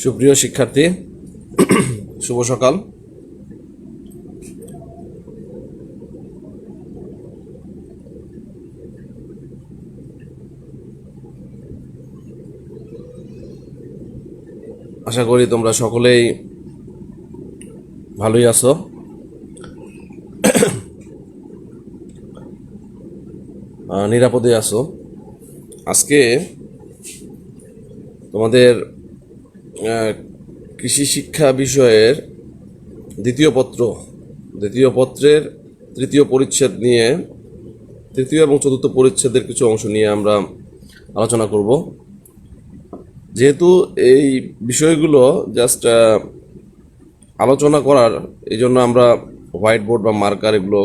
সুপ্রিয় শিক্ষার্থী, শুভ সকাল। আশা করি তোমরা সকলেই ভালোই আছো। নিরাপদে আছো। আজকে তোমাদের কৃষি শিক্ষা বিষয়ের দ্বিতীয় পত্রের তৃতীয় পরিচ্ছেদ নিয়ে, তৃতীয় এবং চতুর্থ পরিচ্ছেদের কিছু অংশ নিয়ে আমরা আলোচনা করব। যেহেতু এই বিষয়গুলো জাস্ট আলোচনা করার, এই জন্য আমরা হোয়াইট বোর্ড বা মার্কার এগুলো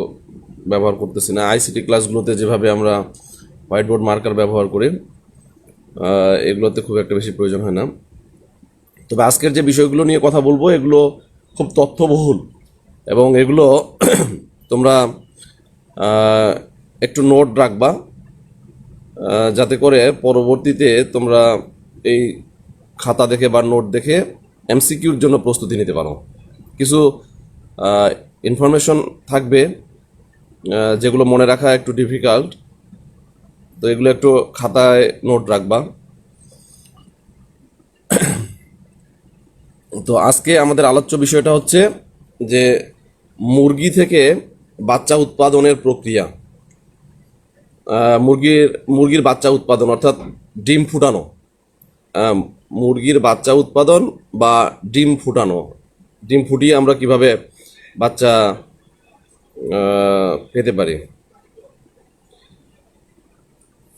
ব্যবহার করতেছি না। আইসিটি ক্লাসগুলোতে যেভাবে আমরা হোয়াইট বোর্ড মার্কার ব্যবহার করি, এগুলোতে খুব একটা বেশি প্রয়োজন হয় না। তবে আজকের যে বিষয়গুলো নিয়ে কথা বলবো, এগুলো খুব তথ্যবহুল এবং এগুলো তোমরা একটু নোট রাখবা, যাতে করে পরবর্তীতে তোমরা এই খাতা দেখে বা নোট দেখে এমসিকিউর জন্য প্রস্তুতি নিতে পারো। কিছু ইনফরমেশন থাকবে যেগুলো মনে রাখা একটু ডিফিকাল্ট, তো এগুলো একটু খাতায় নোট রাখবা। তো আজকে আমাদের আলোচ্য বিষয়টা হচ্ছে যে মুরগি থেকে বাচ্চা উৎপাদনের প্রক্রিয়া। মুরগির বাচ্চা উৎপাদন অর্থাৎ ডিম ফুটানো, মুরগির বাচ্চা উৎপাদন বা ডিম ফুটানো, ডিম ফুটিয়ে আমরা কিভাবে বাচ্চা পেতে পারি।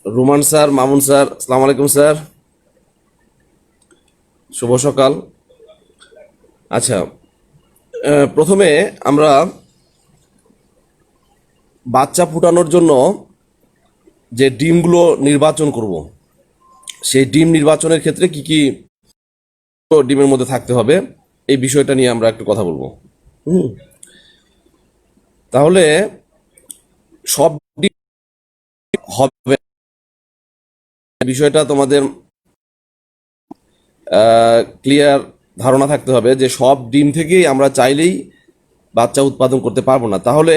রুমান স্যার, মামুন স্যার, আসসালামু আলাইকুম স্যার, শুভ সকাল। আচ্ছা, প্রথমে আমরা বাচ্চা ফুটানোর জন্য যে ডিমগুলো নির্বাচন করব, সেই ডিম নির্বাচনের ক্ষেত্রে কি কি ডিমের মধ্যে থাকতে হবে, এই বিষয়টা নিয়ে আমরা একটু কথা বলবো। তাহলে সব ডিম হবে, বিষয়টা তোমাদের ক্লিয়ার ধারণা থাকতে হবে যে সব ডিম থেকেই আমরা চাইলেই বাচ্চা উৎপাদন করতে পারবো না। তাহলে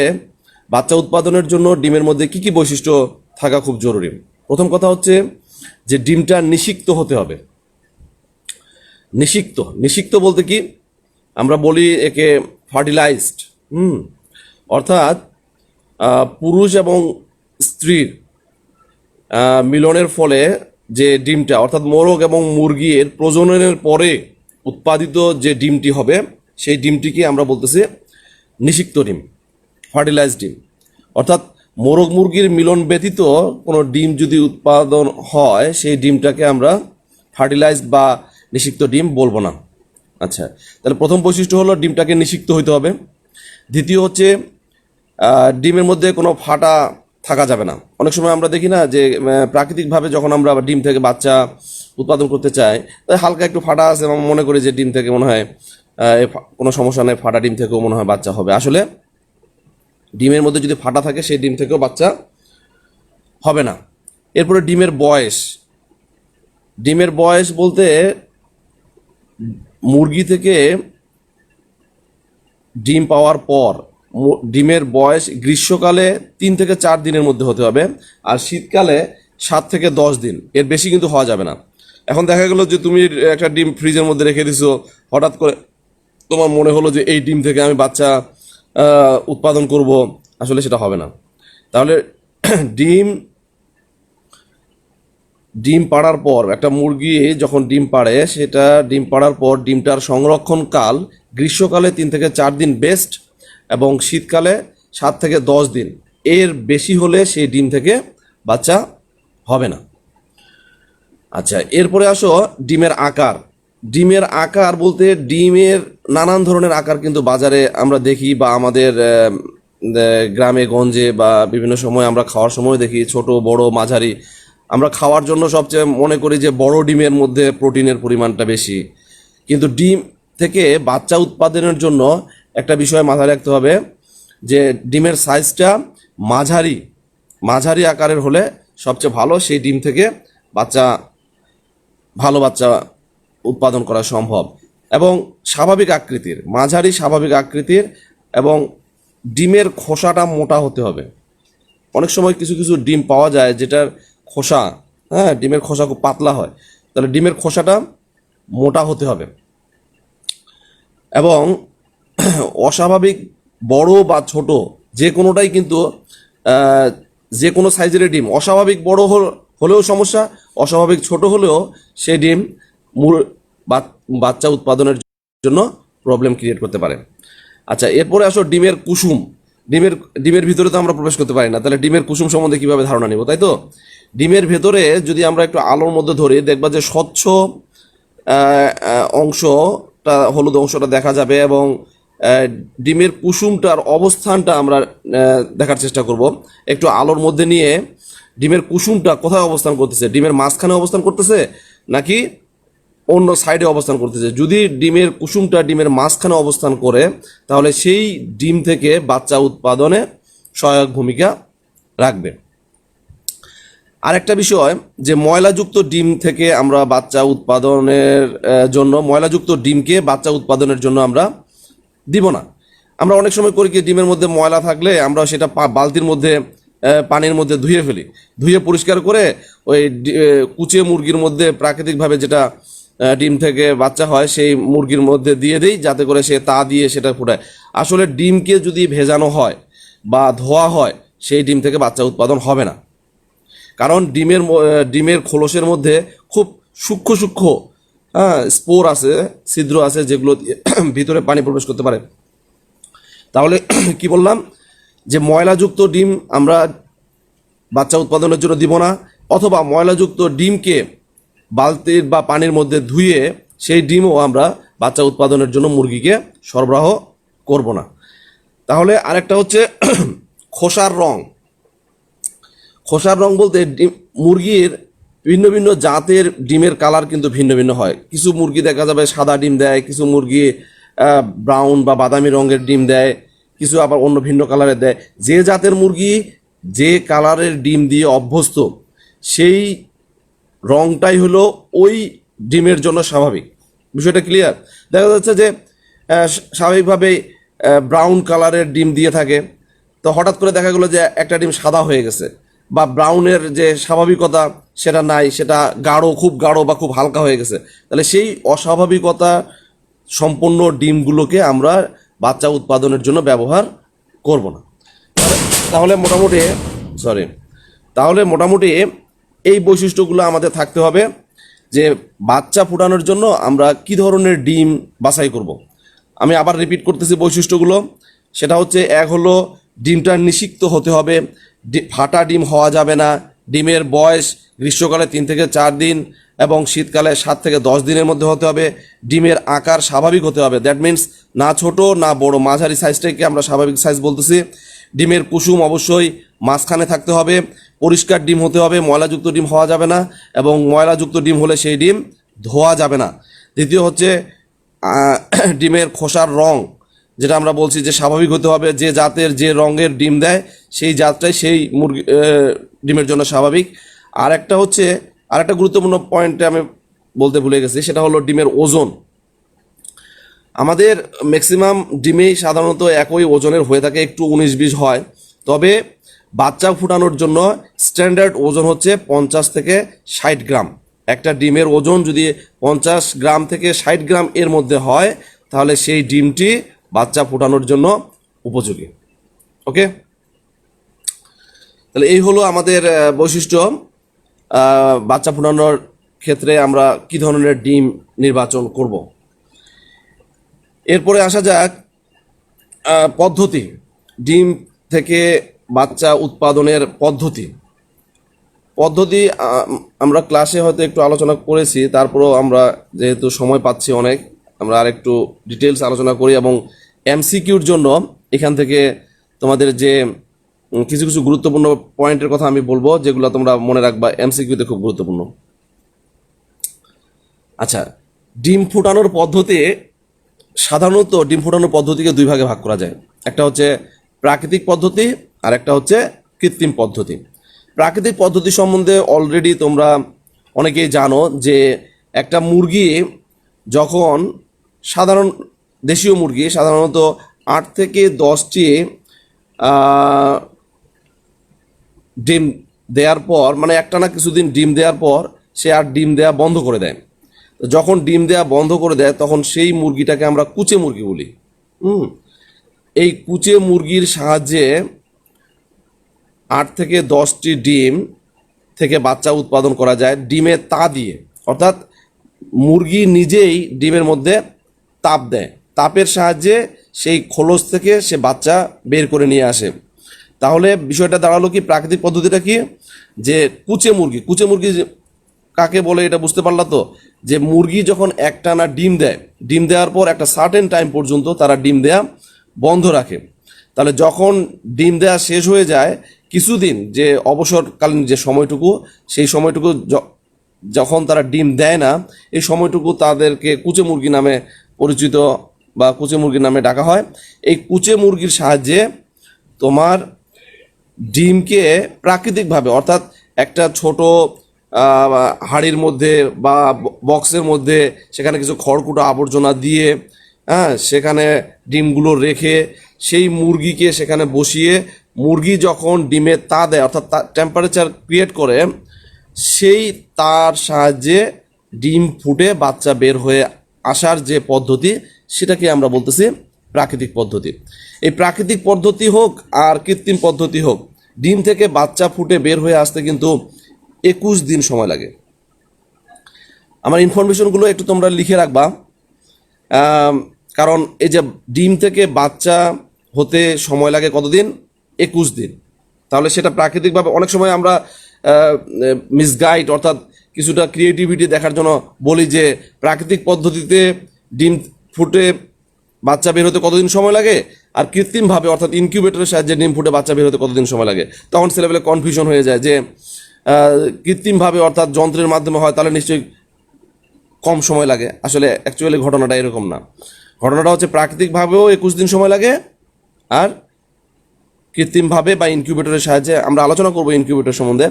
বাচ্চা উৎপাদনের জন্য ডিমের মধ্যে কি কি বৈশিষ্ট্য থাকা খুব জরুরি। প্রথম কথা হচ্ছে যে ডিমটা নিষিক্ত হতে হবে। নিষিক্ত বলতে কি, আমরা বলি একে ফার্টিলাইজড। অর্থাৎ পুরুষ এবং স্ত্রীর মিলনের ফলে যে ডিমটা, অর্থাৎ মোরগ এবং মুরগির প্রজননের পরে উৎপাদিত যে ডিমটি হবে, সেই ডিমটিকে আমরা বলতেছি নিষিক্ত ডিম, ফার্টিলাইজড ডিম। অর্থাৎ মোরগ মুরগির মিলন ব্যতীত কোনো ডিম যদি উৎপাদন হয়, সেই ডিমটাকে আমরা ফার্টিলাইজড বা নিষিক্ত ডিম বলবো না। আচ্ছা, তাহলে প্রথম বৈশিষ্ট্য হলো ডিমটাকে নিষিক্ত হইতে হবে। দ্বিতীয় হচ্ছে ডিমের মধ্যে কোনো ফাটা থাকা যাবে না। অনেক সময় আমরা দেখি না যে প্রাকৃতিকভাবে যখন আমরা ডিম থেকে বাচ্চা উৎপাদন করতে চাই, তাই হালকা একটু ফাটা আছে, আমরা মনে করি যে ডিম থেকে মনে হয় কোনো সমস্যা নেই, ফাটা ডিম থেকেও মনে হয় বাচ্চা হবে। আসলে ডিমের মধ্যে যদি ফাটা থাকে, সেই ডিম থেকেও বাচ্চা হবে না। এরপরে ডিমের বয়স বলতে মুরগি থেকে ডিম পাওয়ার পর ডিমের বয়স গ্রীষ্মকালে 3 থেকে 4 দিনের মধ্যে হতে হবে, আর শীতকালে 7 থেকে 10 দিন, এর বেশি কিন্তু হওয়া যাবে না। এখন দেখা গেল যে তুমি একটা ডিম ফ্রিজের মধ্যে রেখে দিছো, হঠাৎ করে তোমার মনে হলো যে এই ডিম থেকে আমি বাচ্চা উৎপাদন করব, আসলে সেটা হবে না। তাহলে ডিম পাড়ার পর, একটা মুরগি যখন ডিম পাড়ে, সেটা ডিম পাড়ার পর ডিমটার সংরক্ষণ কাল গ্রীষ্মকালে 3 থেকে 4 দিন বেস্ট, এবং শীতকালে 7 থেকে 10 দিন। এর বেশি হলে সেই ডিম থেকে বাচ্চা হবে না। আচ্ছা, এরপরে আসো ডিমের আকার বলতে ডিমের নানান ধরনের আকার কিন্তু বাজারে আমরা দেখি, বা আমাদের গ্রামে গঞ্জে বা বিভিন্ন সময় আমরা খাওয়ার সময় দেখি, ছোট বড় মাঝারি। আমরা খাওয়ার জন্য সবচেয়ে মনে করি যে বড় ডিমের মধ্যে প্রোটিনের পরিমাণটা বেশি, কিন্তু ডিম থেকে বাচ্চা উৎপাদনের জন্য একটা বিষয় মাথায় রাখতে হবে যে ডিমের সাইজটা মাঝারি আকারের হলে সবচেয়ে ভালো, সেই ডিম থেকে ভালো বাচ্চা উৎপাদন করা সম্ভব এবং স্বাভাবিক আকৃতির, মাঝারি স্বাভাবিক আকৃতির, এবং ডিমের খোসাটা মোটা হতে হবে। অনেক সময় কিছু কিছু ডিম পাওয়া যায় যেটার খোসা, হ্যাঁ, ডিমের খোসা খুব পাতলা হয়, তাহলে ডিমের খোসাটা মোটা হতে হবে এবং অস্বাভাবিক বড় বা ছোট যে কোনোটাই কিন্তু আহ, যে কোনো সাইজের ডিম অস্বাভাবিক বড় হলেও সমস্যা, অস্বাভাবিক ছোট হলেও সেই ডিম বাচ্চা উৎপাদনের জন্য প্রবলেম ক্রিয়েট করতে পারে। আচ্ছা, এরপরে আসো ডিমের কুসুম। ডিমের ডিমের ভিতরে তো আমরা প্রবেশ করতে পারি না, তাহলে ডিমের কুসুম সম্বন্ধে কিভাবে ধারণা নিব, তাই তো? ডিমের ভেতরে যদি আমরা একটু আলোর মধ্যে ধরি, দেখবা যে স্বচ্ছ অংশটা, হলুদ অংশটা দেখা যাবে এবং ডিমের কুসুমটার অবস্থানটা আমরা দেখার চেষ্টা করব। একটু আলোর মধ্যে নিয়ে ডিমের কুসুমটা কোথায় অবস্থান করতেছে, ডিমের মাঝখানে অবস্থান করতেছে নাকি অন্য সাইডে অবস্থান করতেছে। যদি ডিমের কুসুমটা ডিমের মাঝখানে অবস্থান করে তাহলে সেই ডিম থেকে বাচ্চা উৎপাদনে সহায়ক ভূমিকা রাখবে। আরেকটা বিষয় যে ময়লাযুক্ত ডিম থেকে আমরা বাচ্চা উৎপাদনের জন্য, ময়লাযুক্ত ডিমকে বাচ্চা উৎপাদনের জন্য আমরা দিব না। আমরা অনেক সময় করি কি, ডিমের মধ্যে ময়লা থাকলে আমরা সেটা বালতির মধ্যে পানির মধ্যে ধুয়ে ফেলি, ধুয়ে পরিষ্কার করে ওই কুচে মুরগির মধ্যে প্রাকৃতিকভাবে যেটা ডিম থেকে বাচ্চা হয় সেই মুরগির মধ্যে দিয়ে দিই যাতে করে সে তা দিয়ে সেটা ফোটায়। আসলে ডিমকে যদি ভেজানো হয় বা ধোয়া হয় সেই ডিম থেকে বাচ্চা উৎপাদন হবে না, কারণ ডিমের খোলসের মধ্যে খুব সূক্ষ্ম সূক্ষ্ম স্পোর আছে, ছিদ্র আছে, যেগুলো ভিতরে পানি প্রবেশ করতে পারে। তাহলে কি বললাম যে ময়লাযুক্ত ডিম আমরা বাচ্চা উৎপাদনের জন্য দিব না, অথবা ময়লাযুক্ত ডিমকে বালতির বা পানির মধ্যে ধুয়ে সেই ডিমও আমরা বাচ্চা উৎপাদনের জন্য মুরগিকে সরবরাহ করব না। তাহলে আরেকটা হচ্ছে খোসার রং। খোসার রং বলতে মুরগির ভিন্ন ভিন্ন জাতের ডিমের কালার কিন্তু ভিন্ন ভিন্ন হয়। কিছু মুরগি দেখা যাবে সাদা ডিম দেয়, কিছু মুরগি ব্রাউন বা বাদামি রঙের ডিম দেয়, কিছু আবার অন্য ভিন্ন কালারের দেয়। যে জাতের মুরগি যে কালারের ডিম দিয়ে অভ্যস্ত সেই রংটাই হলো ওই ডিমের জন্য স্বাভাবিক। বিষয়টা ক্লিয়ার? দেখা যাচ্ছে যে স্বাভাবিকভাবেই ব্রাউন কালারের ডিম দিয়ে থাকে, তো হঠাৎ করে দেখা গেলো যে একটা ডিম সাদা হয়ে গেছে, বা ব্রাউনের যে স্বাভাবিকতা সেটা নাই, সেটা গাঢ়, খুব গাঢ় বা খুব হালকা হয়ে গেছে। তাহলে সেই অস্বাভাবিকতা সম্পন্ন ডিমগুলোকে আমরা বাচ্চা উৎপাদনের জন্য ব্যবহার করব না। তাহলে মোটামুটি এই বৈশিষ্ট্যগুলো আমাদের থাকতে হবে যে বাচ্চা ফোটানোর জন্য আমরা কি ধরনের ডিম বাছাই করব। আমি আবার রিপিট করতেছি বৈশিষ্ট্যগুলো। সেটা হচ্ছে, এক হলো ডিমটা নিষিক্ত হতে হবে, ফাটা ডিম হওয়া যাবে না, ডিমের বয়স গ্রীষ্মকালে 3 থেকে 4 দিন এবং শীতকালে 7 থেকে 10 দিনের মধ্যে হতে হবে, ডিমের আকার স্বাভাবিক হতে হবে, দ্যাট মিন্স না ছোট না বড়, মাঝারি সাইজটাকে আমরা স্বাভাবিক সাইজ বলতেছি। ডিমের কুসুম অবশ্যই মাঝখানে থাকতে হবে, পরিষ্কার ডিম হতে হবে, ময়লাযুক্ত ডিম হওয়া যাবে না, এবং ময়লাযুক্ত ডিম হলে সেই ডিম ধোয়া যাবে না। দ্বিতীয় হচ্ছে ডিমের খোসার রং, যেটা আমরা বলছি যে স্বাভাবিক হতে হবে, যে জাতের যে রঙের ডিম দেয় সেই জাতটাই সেই মুরগি ডিমের জন্য স্বাভাবিক। আর একটা গুরুত্বপূর্ণ পয়েন্টে আমি বলতে ভুলে গেছি, সেটা হলো ডিমের ওজন। আমাদের ম্যাক্সিমাম ডিমেই সাধারণত একই ওজনের হয়ে থাকে, একটু 19-20 হয়, তবে বাচ্চা ফুটানোর জন্য স্ট্যান্ডার্ড ওজন হচ্ছে 50 থেকে 60 গ্রাম। একটা ডিমের ওজন যদি 50 গ্রাম থেকে 60 গ্রাম এর মধ্যে হয় তাহলে সেই ডিমটি বাচ্চা ফোটানোর জন্য উপযোগী। ওকে, তাহলে এই হলো আমাদের বৈশিষ্ট্য। বাচ্চা ফোটানোর ক্ষেত্রে আমরা কি ধরনের ডিম নির্বাচন করব। এরপরে আসা যাক পদ্ধতি, ডিম থেকে বাচ্চা উৎপাদনের পদ্ধতি। আমরা ক্লাসে হয়তো একটু আলোচনা করেছি, তারপরেও আমরা যেহেতু সময় পাচ্ছি অনেক, আমরা আর একটু ডিটেলস আলোচনা করি। এবং এমসিকিউর জন্য এখান থেকে তোমাদের যে কিছু কিছু গুরুত্বপূর্ণ পয়েন্টের কথা আমি বলবো, যেগুলো তোমরা মনে রাখবা, এমসিকিউতে খুব গুরুত্বপূর্ণ। আচ্ছা, ডিম ফুটানোর পদ্ধতি, সাধারণত ডিম ফুটানোর পদ্ধতিকে 2 ভাগে ভাগ করা যায়। একটা হচ্ছে প্রাকৃতিক পদ্ধতি আর একটা হচ্ছে কৃত্রিম পদ্ধতি। প্রাকৃতিক পদ্ধতি সম্বন্ধে অলরেডি তোমরা অনেকেই জানো যে একটা মুরগি যখন সাধারণ দেশীয় মুরগি সাধারণত 8 থেকে 10টি ডিম দেওয়ার পর, মানে একটানা কিছুদিন ডিম দেওয়ার পর সে আর ডিম দেওয়া বন্ধ করে দেয়। যখন ডিম দেওয়া বন্ধ করে দেয় তখন সেই মুরগিটাকে আমরা কুচে মুরগি বলি। এই কুচে মুরগির সাহায্যে 8 থেকে 10টি ডিম থেকে বাচ্চা উৎপাদন করা যায় ডিমে তা দিয়ে, অর্থাৎ মুরগি নিজেই ডিমের মধ্যে তাপ দেয়, তাপের সাহায্যে সেই খোলস থেকে সে বাচ্চা বের করে নিয়ে আসে। তাহলে বিষয়টা দাঁড়ালো কি, প্রাকৃতিক পদ্ধতিটা কি, যে কুচে মুরগি কাকে বলে এটা বুঝতে পারলা তো, যে মুরগি যখন একটানা ডিম দেয়, ডিম দেওয়ার পর একটা সার্টেন টাইম পর্যন্ত তারা ডিম দেয়া বন্ধ রাখে। তাহলে যখন ডিম দেয়া শেষ হয়ে যায়, কিছুদিন যে অবসরকালীন যে সময়টুকু, সেই সময়টুকু যখন তারা ডিম দেয় না, এই সময়টুকু তাদেরকে কুচে মুরগি নামে পরিচিত বা কুচে মুরগি নামে ডাকা হয়। এই কুচে মুরগির সাহায্যে তোমার ডিমকে প্রাকৃতিকভাবে, অর্থাৎ একটা ছোট হাঁড়ির মধ্যে বা বক্সের মধ্যে সেখানে কিছু খড়কুটো আবর্জনা দিয়ে, সেখানে ডিমগুলো রেখে সেই মুরগিকে সেখানে বসিয়ে মুরগি যখন ডিমে তা দেয়, অর্থাৎ টেম্পারেচার ক্রিয়েট করে, সেই তার সাহায্যে ডিম ফুটে বাচ্চা বের হয়ে আসার যে পদ্ধতি, সেটাকে আমরা বলতেছি প্রাকৃতিক পদ্ধতি। এই প্রাকৃতিক পদ্ধতি হোক আর কৃত্রিম পদ্ধতি হোক, ডিম থেকে বাচ্চা ফুটে বের হয়ে আসতে কিন্তু 21 দিন সময় লাগে। আমার ইনফরমেশনগুলো একটু তোমরা লিখে রাখবা, কারণ এই যে ডিম থেকে বাচ্চা হতে সময় লাগে কতদিন, 21 দিন। তাহলে সেটা প্রাকৃতিকভাবে, অনেক সময় আমরা মিসগাইড, অর্থাৎ কিছুটা ক্রিয়েটিভিটি দেখার জন্য বলি যে প্রাকৃতিক পদ্ধতিতে ডিম ফুটে বাচ্চা বের হতে কতদিন সময় লাগে, আর কৃত্রিমভাবে অর্থাৎ ইনকিউবেটরের সাহায্যে ডিম ফুটে বাচ্চা বের হতে কতদিন সময় লাগে। তখন ছেলেবেলে কনফিউশন হয়ে যায় যে কৃত্রিমভাবে অর্থাৎ যন্ত্রের মাধ্যমে হয়, তাহলে নিশ্চয়ই কম সময় লাগে। আসলে অ্যাকচুয়ালি ঘটনাটা এরকম না। ঘটনাটা হচ্ছে প্রাকৃতিকভাবেও 21 দিন সময় লাগে, আর কৃত্রিমভাবে বা ইনকিউবেটরের সাহায্যে, আমরা আলোচনা করবো ইনকিউবেটর সম্বন্ধে,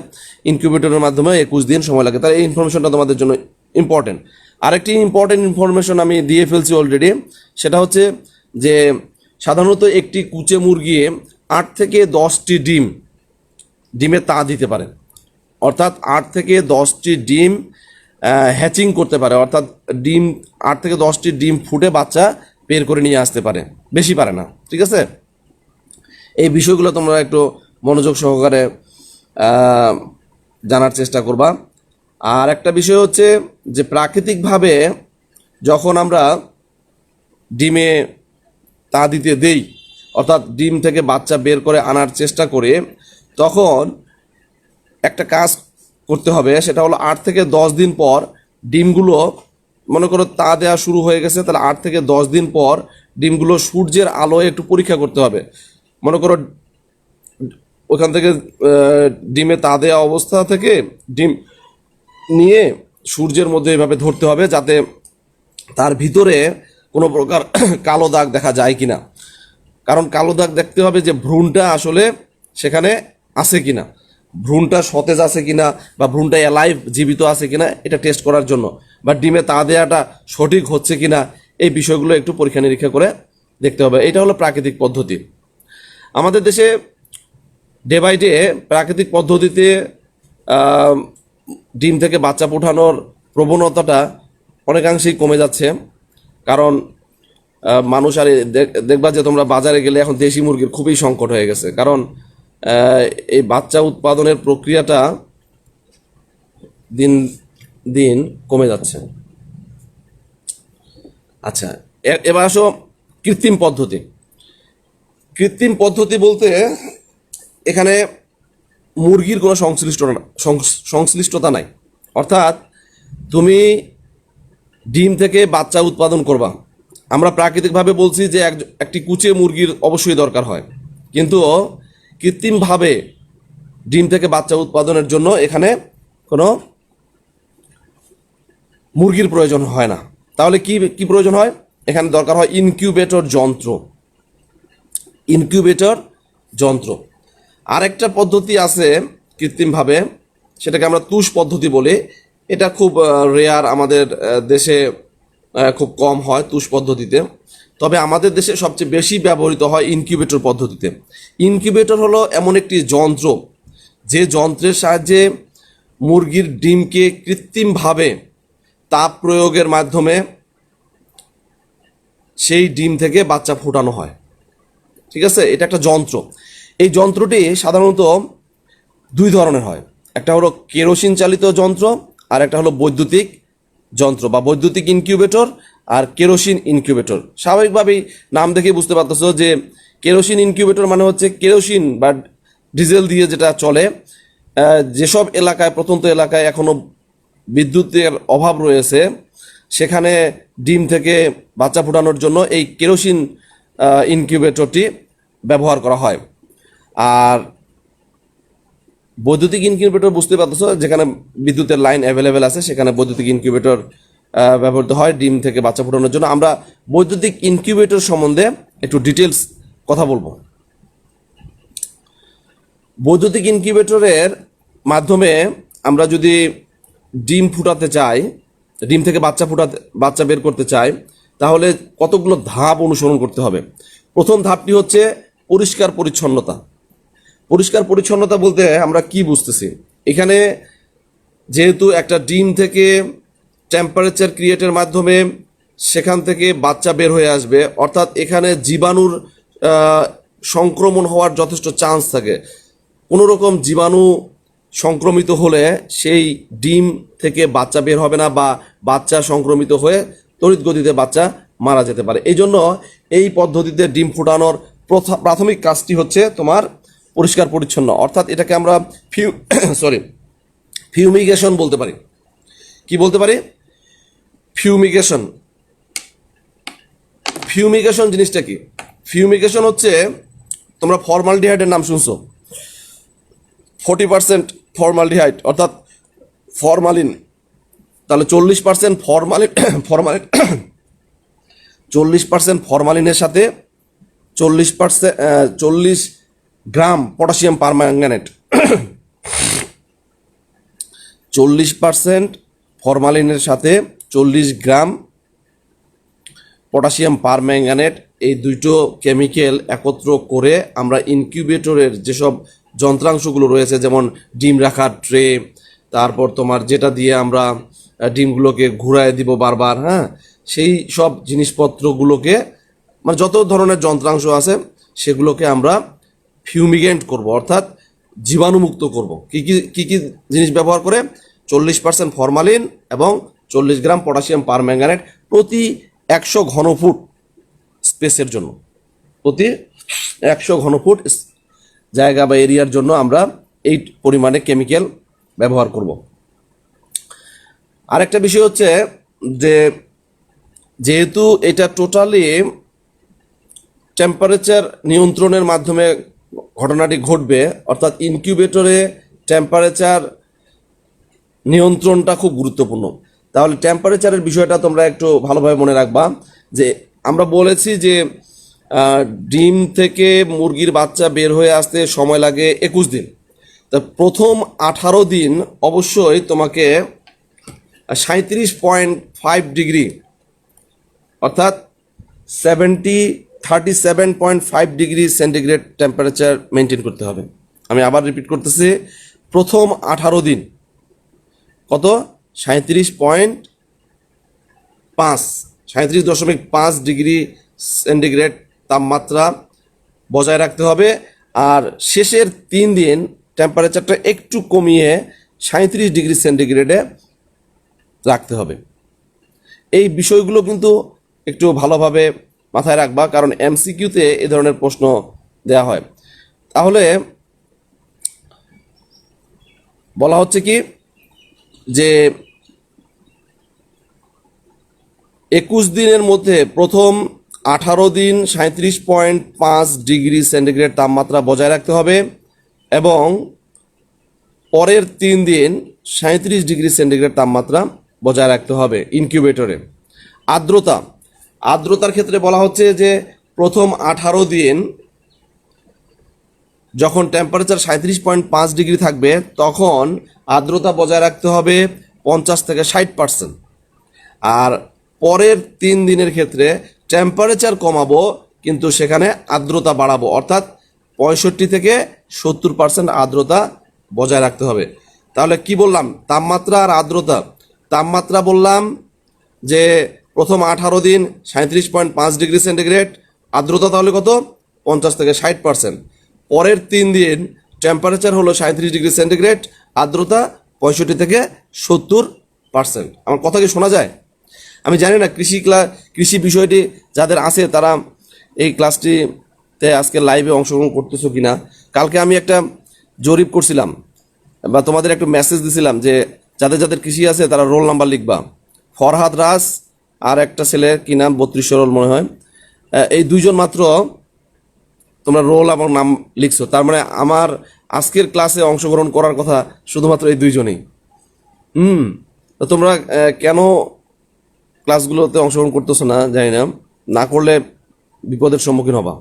ইনকিউবেটরের মাধ্যমে 21 দিন সময় লাগে। তাই এই ইনফরমেশনটা তোমাদের জন্য ইম্পর্টেন্ট। আরেকটি ইম্পর্টেন্ট ইনফরমেশন আমি দিয়ে ফেলছি অলরেডি, সেটা হচ্ছে যে সাধারণত একটি কুচে মুরগি 8 থেকে 10টি ডিমে তা দিতে পারে, অর্থাৎ 8 থেকে 10টি ডিম হ্যাচিং করতে পারে, অর্থাৎ 8 থেকে 10টি ডিম ফুটে বাচ্চা বের করে নিয়ে আসতে পারে, বেশি পারে না। ঠিক আছে, এই বিষয়গুলো তোমরা একটু মনোযোগ সহকারে জানার চেষ্টা করবা। আর একটা বিষয় হচ্ছে যে প্রাকৃতিকভাবে যখন আমরা ডিমে তা দিতে দেই, অর্থাৎ ডিম থেকে বাচ্চা বের করে আনার চেষ্টা করে, তখন একটা কাজ করতে হবে, সেটা হলো 8 থেকে 10 দিন পর ডিমগুলো, মনে করো তা দেওয়া শুরু হয়ে গেছে, তাহলে 8 থেকে 10 দিন পর ডিমগুলো সূর্যের আলোয় একটু পরীক্ষা করতে হবে। মনে করো ওখান থেকে ডিমে তা দেওয়া অবস্থা থেকে ডিম নিয়ে সূর্যের মধ্যে এভাবে ধরতে হবে, যাতে তার ভিতরে কোনো প্রকার কালো দাগ দেখা যায় কিনা। কারণ কালো দাগ দেখতে হবে যে ভ্রূণটা আসলে সেখানে আছে কিনা, ভ্রূণটা সতেজ আছে কিনা, বা ভ্রূণটা অ্যালাইভ, জীবিত আছে কিনা, এটা টেস্ট করার জন্য, বা ডিমে তা দেওয়াটা সঠিক হচ্ছে কিনা, এই বিষয়গুলো একটু পরীক্ষা নিরীক্ষা করে দেখতে হবে। এটা হলো প্রাকৃতিক পদ্ধতি। আমাদের দেশে ডে বাই ডে প্রাকৃতিক পদ্ধতিতে ডিম থেকে বাচ্চা ফোটানোর প্রবণতাটা অনেকাংশেই কমে যাচ্ছে। কারণ মানুষ, আর দেখবা যে তোমরা বাজারে গেলে এখন দেশি মুরগির খুবই সংকট হয়ে গেছে, কারণ এই বাচ্চা উৎপাদনের প্রক্রিয়াটা দিন দিন কমে যাচ্ছে। আচ্ছা, এবার আসো কৃত্রিম পদ্ধতি। কৃত্রিম পদ্ধতি বলতে এখানে মুরগির কোনো সংশ্লিষ্টতা নাই, অর্থাৎ তুমি ডিম থেকে বাচ্চা উৎপাদন করবা। আমরা প্রাকৃতিকভাবে বলছি যে একটি কুচে মুরগির অবশ্যই দরকার হয়, কিন্তু কৃত্রিমভাবে ডিম থেকে বাচ্চা উৎপাদনের জন্য এখানে কোনো মুরগির প্রয়োজন হয় না। তাহলে কি প্রয়োজন হয়? এখানে দরকার হয় ইনকিউবেটর যন্ত্র। আরেকটা পদ্ধতি আছে কৃত্রিমভাবে, সেটাকে আমরা তুষ পদ্ধতি বলি। এটা খুব রেয়ার, আমাদের দেশে খুব কম হয় তুষ পদ্ধতিতে। তবে আমাদের দেশে সবচেয়ে বেশি ব্যবহৃত হয় ইনকিউবেটর পদ্ধতিতে। ইনকিউবেটর হলো এমন একটি যন্ত্র, যে যন্ত্রের সাহায্যে মুরগির ডিমকে কৃত্রিমভাবে তাপ প্রয়োগের মাধ্যমে সেই ডিম থেকে বাচ্চা ফোটানো হয়। ঠিক আছে, এটা একটা যন্ত্র। এই যন্ত্রটি সাধারণত দুই ধরনের হয়, একটা হলো কেরোসিন চালিত যন্ত্র, আর একটা হলো বৈদ্যুতিক যন্ত্র বা বৈদ্যুতিক ইনকিউবেটর আর কেরোসিন ইনকিউবেটর। স্বাভাবিকভাবেই নাম দেখে বুঝতে পারতেছো যে কেরোসিন ইনকিউবেটর মানে হচ্ছে কেরোসিন বা ডিজেল দিয়ে যেটা চলে। যেসব এলাকায়, প্রত্যন্ত এলাকায় এখনো বিদ্যুতের অভাব রয়েছে, সেখানে ডিম থেকে বাচ্চা ফোটানোর জন্য এই কেরোসিন ইনকিউবেটরটি ব্যবহার করা হয়। আর বৈদ্যুতিক ইনকিউবেটর বুঝতে পারতেছো, যেখানে বিদ্যুতের লাইন অ্যাভেলেবেল আছে সেখানে বৈদ্যুতিক ইনকিউবেটর ব্যবহৃত হয় ডিম থেকে বাচ্চা ফোটানোর জন্য। আমরা বৈদ্যুতিক ইনকিউবেটর সম্বন্ধে একটু ডিটেলস কথা বলবো। বৈদ্যুতিক ইনকিউবেটরের মাধ্যমে আমরা যদি ডিম ফুটাতে চাই, ডিম থেকে বাচ্চা বের করতে চাই, তাহলে কতগুলো ধাপ অনুসরণ করতে হবে। প্রথম ধাপটি হচ্ছে পরিষ্কার পরিচ্ছন্নতা। পরিষ্কার পরিচ্ছন্নতা বলতে আমরা কি বুঝতেছি? এখানে যেহেতু একটা ডিম থেকে টেম্পারেচার ক্রিয়েটের মাধ্যমে সেখান থেকে বাচ্চা বের হয়ে আসবে, অর্থাৎ এখানে জীবাণুর সংক্রমণ হওয়ার যথেষ্ট চান্স থাকে। কোনো রকম জীবাণু সংক্রমিত হলে সেই ডিম থেকে বাচ্চা বের হবে না, বা বাচ্চা সংক্রমিত হয়ে তড়িৎ গতিতে বাচ্চা মারা যেতে পারে। এই জন্য এই পদ্ধতিতে ডিম ফোটানোর প্রাথমিক কাজটি হচ্ছে তোমার পরিষ্কার পরিচ্ছন্ন, অর্থাৎ এটাকে আমরা ফিউমিগেশন বলতে পারি। কি বলতে পারি? ফিউমিগেশন। ফিউমিগেশন জিনিসটা কি? ফিউমিগেশন হচ্ছে, তোমরা ফর্মালডিহাইডের নাম শুনছো? 40% ফর্মালডিহাইড অর্থাৎ ফরমালিন, তাহলে 40% ফরমালিন 40% ফরমালিনের সাথে 40 গ্রাম পটাশিয়াম পারম্যাঙ্গানেট 40% ফরমালিনের সাথে 40 গ্রাম পটাশিয়াম পারম্যাঙ্গানেট, এই দুটো কেমিক্যাল একত্র করে আমরা ইনকিউবেটরের যেসব যন্ত্রাংশগুলো রয়েছে, যেমন ডিম রাখার ট্রে, তারপর তোমার যেটা দিয়ে আমরা ডিমগুলোকে ঘুরায় দিব বারবার, হ্যাঁ, সেই সব জিনিসপত্রগুলোকে, মানে যত ধরনের যন্ত্রাংশ আছে সেগুলোকে আমরা ফিউমিগেন্ট করব, অর্থাৎ জীবাণুমুক্ত করব। কি কি কি কি জিনিস ব্যবহার করে? 40% ফরমালিন এবং 40 গ্রাম পটাশিয়াম পারম্যাঙ্গানেট প্রতি 100 ঘনফুট স্পেসের জন্য, প্রতি 100 ঘনফুট জায়গা বা এরিয়ার জন্য আমরা এই পরিমাণে কেমিক্যাল ব্যবহার করব। আরেকটা বিষয় হচ্ছে যে, যেহেতু এটা টোটালি টেম্পারেচার নিয়ন্ত্রণের মাধ্যমে ঘটনাটি ঘটবে, অর্থাৎ ইনকিউবেটরে টেম্পারেচার নিয়ন্ত্রণটা খুব গুরুত্বপূর্ণ। তাহলে টেম্পারেচারের বিষয়টা তোমরা একটু ভালোভাবে মনে রাখবা। যে আমরা বলেছি যে ডিম থেকে মুরগির বাচ্চা বের হয়ে আসতে সময় লাগে 21 দিন। তা প্রথম 18 দিন অবশ্যই তোমাকে 37.5 ডিগ্রি অর্থাৎ 37.5 ডিগ্রি সেন্টিগ্রেড টেম্পারেচার মেনটেন করতে হবে। আমি আবার রিপিট করতেছি, প্রথম 18 দিন কত? 37.5 ডিগ্রি সেন্টিগ্রেড তাপমাত্রা বজায় রাখতে হবে। আর শেষের 3 দিন টেম্পারেচারটা একটু কমিয়ে 37 ডিগ্রি সেন্টিগ্রেডে রাখতে হবে। এই বিষয়গুলো কিন্তু একটু ভালোভাবে মাথায় রাখবা, কারণ এমসিকিউতে এই ধরনের প্রশ্ন দেয়া হয়। তাহলে বলা হচ্ছে কি যে 21 দিনের মধ্যে প্রথম 18 দিন 37.5 ডিগ্রি সেন্টিগ্রেড তাপমাত্রা বজায় রাখতে হবে, এবং পরের 3 দিন 37 ডিগ্রি সেন্টিগ্রেড তাপমাত্রা বজায় রাখতে হবে ইনকিউবেটরে। আর্দ্রতার ক্ষেত্রে বলা হচ্ছে যে প্রথম 18 দিন যখন টেম্পারেচার 37.5 ডিগ্রি থাকবে, তখন আর্দ্রতা বজায় রাখতে হবে 50 থেকে 60%। আর পরের 3 দিনের ক্ষেত্রে টেম্পারেচার কমাবো, কিন্তু সেখানে আর্দ্রতা বাড়াবো, অর্থাৎ 65 থেকে 70% আর্দ্রতা বজায় রাখতে হবে। তাহলে কি বললাম? তাপমাত্রা আর আর্দ্রতা। তাপমাত্রা বললাম যে প্রথম 18 দিন 37.5 ডিগ্রি সেন্টিগ্রেড, আর্দ্রতা তাহলে কত? 50 থেকে 60%। পরের 3 দিন টেম্পারেচার হলো 37 ডিগ্রি সেন্টিগ্রেড, আর্দ্রতা 65 থেকে 70%। আমার কথা কি শোনা যায়? আমি জানি না কৃষি বিষয়টি যাদের আছে তারা এই ক্লাসটিতে আজকে লাইভে অংশগ্রহণ করতেছো কিনা। কালকে আমি একটা জরিপ করছিলাম বা তোমাদের একটা মেসেজ দিছিলাম যে যাদের যাদের কৃষি আছে তারা রোল নাম্বার লিখবা। ফরহাদ রাজ আর একটা ছেলে কি নাম 32 রোল মনে হয়, এই 2জন মাত্র তোমরা রোল এবং নাম লিখছো। তার মানে আমার আজকের ক্লাসে অংশগ্রহণ করার কথা শুধুমাত্র এই 2জনই। তো তোমরা কেন ক্লাসগুলোতে অংশগ্রহণ করতেছো না জানি না, না করলে বিপদের সম্মুখীন হবা,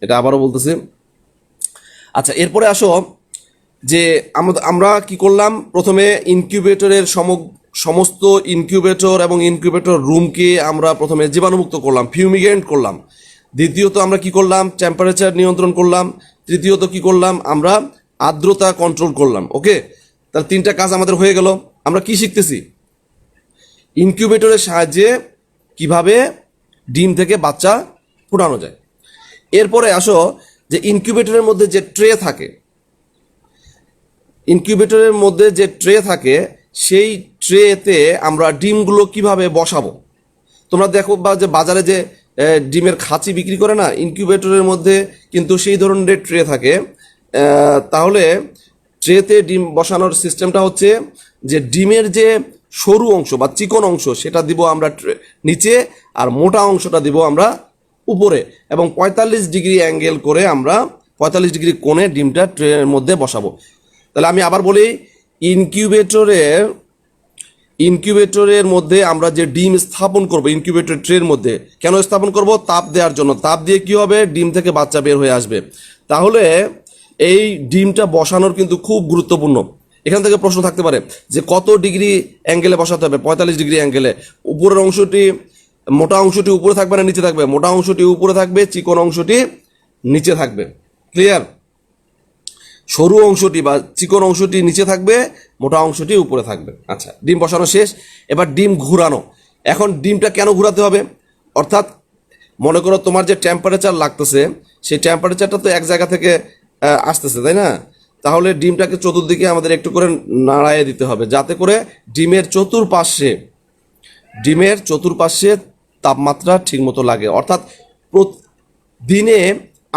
এটা আবারও বলতেছি। আচ্ছা, এরপরে আসো যে আমরা কি করলাম। প্রথমে ইনকিউবেটরের সমস্ত ইনকিউবেটর এবং ইনকিউবেটর রুমকে আমরা প্রথমে জীবাণুমুক্ত করলাম, ফিউমিগেন্ট করলাম। দ্বিতীয়ত আমরা কি করলাম? টেম্পারেচার নিয়ন্ত্রণ করলাম। তৃতীয়ত কি করলাম? আমরা আর্দ্রতা কন্ট্রোল করলাম। ওকে, তাহলে 3টা কাজ আমাদের হয়ে গেল। আমরা কি শিখতেছি? ইনকিউবেটরের সাহায্যে কিভাবে ডিম থেকে বাচ্চা ফোটানো যায়। এরপরে আসো যে ইনকিউবেটরের মধ্যে যে ট্রে থাকে, ইনকিউবেটরের মধ্যে যে ট্রে থাকে সেই ট্রেতে আমরা ডিমগুলো কিভাবে বসাবো। তোমরা দেখো বা যে বাজারে যে ডিমের খাঁচি বিক্রি করে না, ইনকিউবেটরের মধ্যে কিন্তু সেই ধরনের ট্রে থাকে। তাহলে ট্রেতে ডিম বসানোর সিস্টেমটা হচ্ছে যে ডিমের যে সরু অংশ বা চিকন অংশ সেটা দিব আমরা নিচে, আর মোটা অংশটা দিব আমরা উপরে, এবং 45 ডিগ্রি অ্যাঙ্গেল করে আমরা 45 ডিগ্রি কোণে ডিমটা ট্রের মধ্যে বসাবো। তাহলে আমি আবার বলি, ইনকিউবেটরের মধ্যে আমরা যে ডিম স্থাপন করব ইনকিউবেটর ট্রের মধ্যে, কেন স্থাপন করব? তাপ দেওয়ার জন্য। তাপ দিয়ে কি হবে? ডিম থেকে বাচ্চা বের হয়ে আসবে। তাহলে এই ডিমটা বসানোর কিন্তু খুব গুরুত্বপূর্ণ। এখান থেকে প্রশ্ন থাকতে পারে যে কত ডিগ্রি অ্যাঙ্গেলে বসাতে হবে? 45 ডিগ্রি অ্যাঙ্গেলে। উপরের অংশটি, মোটা অংশটি উপরে থাকবে না নিচে থাকবে? মোটা অংশটি উপরে থাকবে, চিকন অংশটি নিচে থাকবে। ক্লিয়ার? সরু অংশটি বা চিকন অংশটি নিচে থাকবে, মোটা অংশটি উপরে থাকবে। আচ্ছা, ডিম বসানো শেষ। এবার ডিম ঘুরানো। এখন ডিমটা কেন ঘুরাতে হবে? অর্থাৎ মনে করো তোমার যে টেম্পারেচার লাগতেছে সেই টেম্পারেচারটা তো এক জায়গা থেকে আসতেছে, তাই না? তাহলে ডিমটাকে চতুর্দিকে আমাদের একটু করে নাড়াইয়ে দিতে হবে, যাতে করে ডিমের চতুর্পাশে তাপমাত্রা ঠিকমতো লাগে। অর্থাৎ দিনে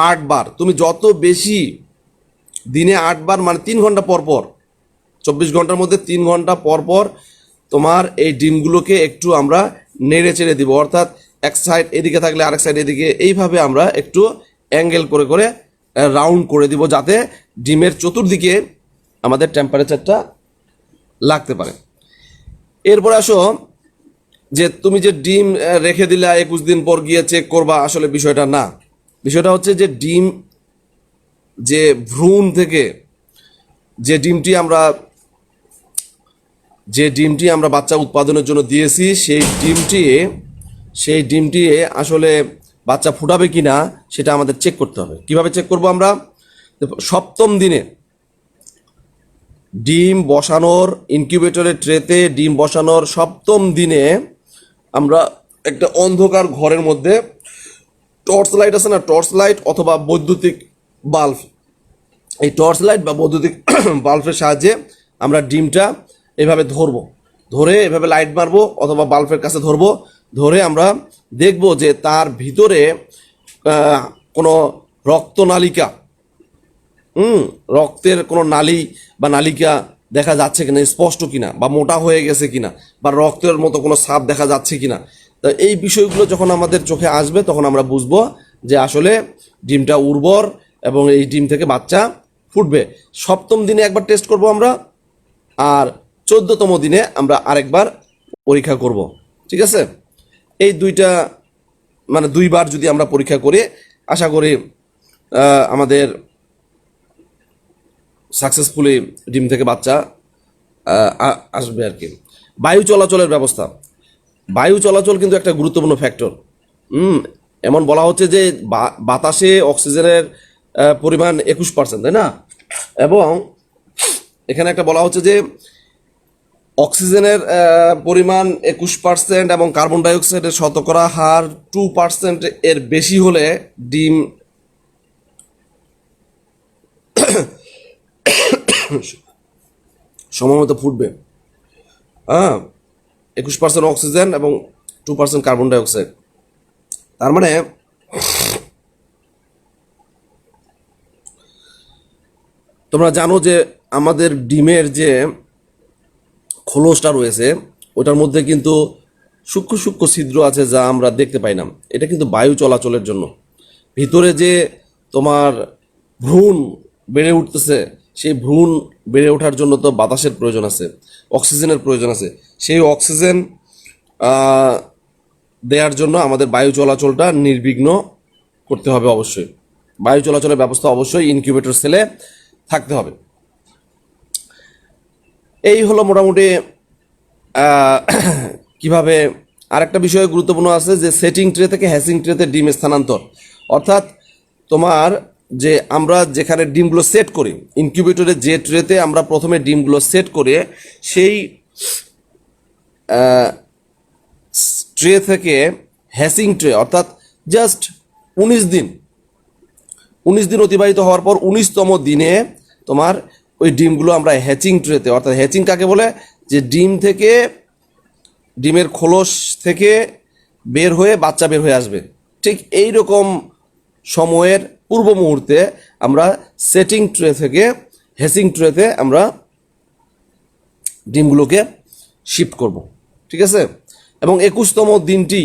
8 বার, তুমি যত বেশি, দিনে 8 বার মানে 3 ঘন্টা পর পর, 24 ঘন্টার মধ্যে 3 ঘন্টা পর পর তোমার এই ডিমগুলোকে একটু আমরা নেড়ে চেড়ে দিব। অর্থাৎ এক সাইড এদিকে থাকলে আরেক সাইড এদিকে, এইভাবে আমরা একটু অ্যাঙ্গেল করে করে রাউন্ড করে দিব, যাতে ডিমের চতুর্দিকে আমাদের টেম্পারেচারটা লাগতে পারে। এরপর আসো যে তুমি যে ডিম রেখে দিলা 21 দিন পর গিয়ে চেক করবা, আসলে বিষয়টা না। বিষয়টা হচ্ছে যে ডিম, যে ভ্রূণ থেকে যে ডিমটি আমরা বাচ্চা উৎপাদনের জন্য দিয়েছি, সেই ডিমটি আসলে বাচ্চা ফুটাবে কিনা সেটা আমাদের চেক করতে হবে। কিভাবে চেক করব আমরা? 7ম দিনে ডিম বসানোর, ইনকিউবেটরের ট্রেতে ডিম বসানোর 7ম দিনে আমরা একটা অন্ধকার ঘরের মধ্যে টর্চ লাইট আছে না, টর্চ লাইট অথবা বৈদ্যুতিক বাল্ব, এই টর্চ লাইট বা বৈদ্যুতিক বাল্বের সাহায্যে আমরা ডিমটা এভাবে ধরে এভাবে লাইট মারবো অথবা বাল্বের কাছে ধরে আমরা দেখব যে তার ভিতরে কোনো রক্তনালিকা, রক্তের কোনো নালী বা নালিকা দেখা যাচ্ছে কিনা, স্পষ্ট কিনা, বা মোটা হয়ে গেছে কিনা, বা রক্তের মতো কোনো ছাপ দেখা যাচ্ছে কিনা। তো এই বিষয়গুলো যখন আমাদের চোখে আসবে তখন আমরা বুঝবো যে আসলে ডিমটা উর্বর এবং এই ডিম থেকে বাচ্চা ফুটবে। 7ম দিনে একবার টেস্ট করব আমরা, আর 14তম দিনে আমরা আরেকবার পরীক্ষা করব। ঠিক আছে? এই মানে 2বার যদি আমরা পরীক্ষা করি, আশা করি আমাদের সাকসেসফুলি ডিম থেকে বাচ্চা আসবে আর কি। বায়ু চলাচলের ব্যবস্থা, বায়ু চলাচল কিন্তু একটা গুরুত্বপূর্ণ ফ্যাক্টর। এমন বলা হচ্ছে যে বাতাসে অক্সিজেনের পরিমাণ 21%, তাই না? এবং এখানে একটা বলা হচ্ছে যে অক্সিজেনের পরিমাণ 21% এবং কার্বন ডাইঅক্সাইডের শতকরা হার 2% এর বেশি হলে ডিম সময়মতো ফুটবে। হ্যাঁ, 21% অক্সিজেন এবং 2% কার্বন ডাইঅক্সাইড। তার মানে তোমরা জানো যে আমাদের ডিমের যে খোলসটা রয়েছে ওটার মধ্যে কিন্তু সূক্ষ্ম সূক্ষ্ম ছিদ্র আছে যা আমরা দেখতে পাই না। এটা কিন্তু বায়ু চলাচলের জন্য। ভিতরে যে তোমার ভ্রূণ বেড়ে উঠতেছে, সেই ভ্রূণ বেড়ে ওঠার জন্য তো বাতাসের প্রয়োজন আছে, অক্সিজেনের প্রয়োজন আছে। সেই অক্সিজেন দেওয়ার জন্য আমাদের বায়ু চলাচলটা নির্বিঘ্ন করতে হবে। অবশ্যই বায়ু চলাচলের ব্যবস্থা অবশ্যই ইনকিউবেটর সেলে থাকতে হবে। এই হলো মোটামুটি কিভাবে। আরেকটা বিষয় গুরুত্বপূর্ণ আছে যে সেটিং ট্রে থেকে হ্যাচিং ট্রেতে ডিম স্থানান্তর। অর্থাৎ তোমার যে আমরা যেখানে ডিমগুলো সেট করি, ইনকিউবেটরের যে ট্রেতে আমরা প্রথমে ডিমগুলো সেট করে সেই ট্রে থেকে হ্যাচিং ট্রে, অর্থাৎ জাস্ট 19 দিন অতিবাহিত হওয়ার পর 19তম দিনে তোমার ওই ডিমগুলো আমরা হ্যাচিং ট্রেতে, অর্থাৎ হ্যাচিং কাকে বলে, যে ডিম থেকে ডিমের খোলস থেকে বের হয়ে বাচ্চা বের হয়ে আসবে, ঠিক এই রকম সময়ের পূর্ব মুহূর্তে আমরা সেটিং ট্রে থেকে হ্যাচিং ট্রেতে আমরা ডিমগুলোকে শিফট করব। ঠিক আছে? এবং 21তম দিনটি,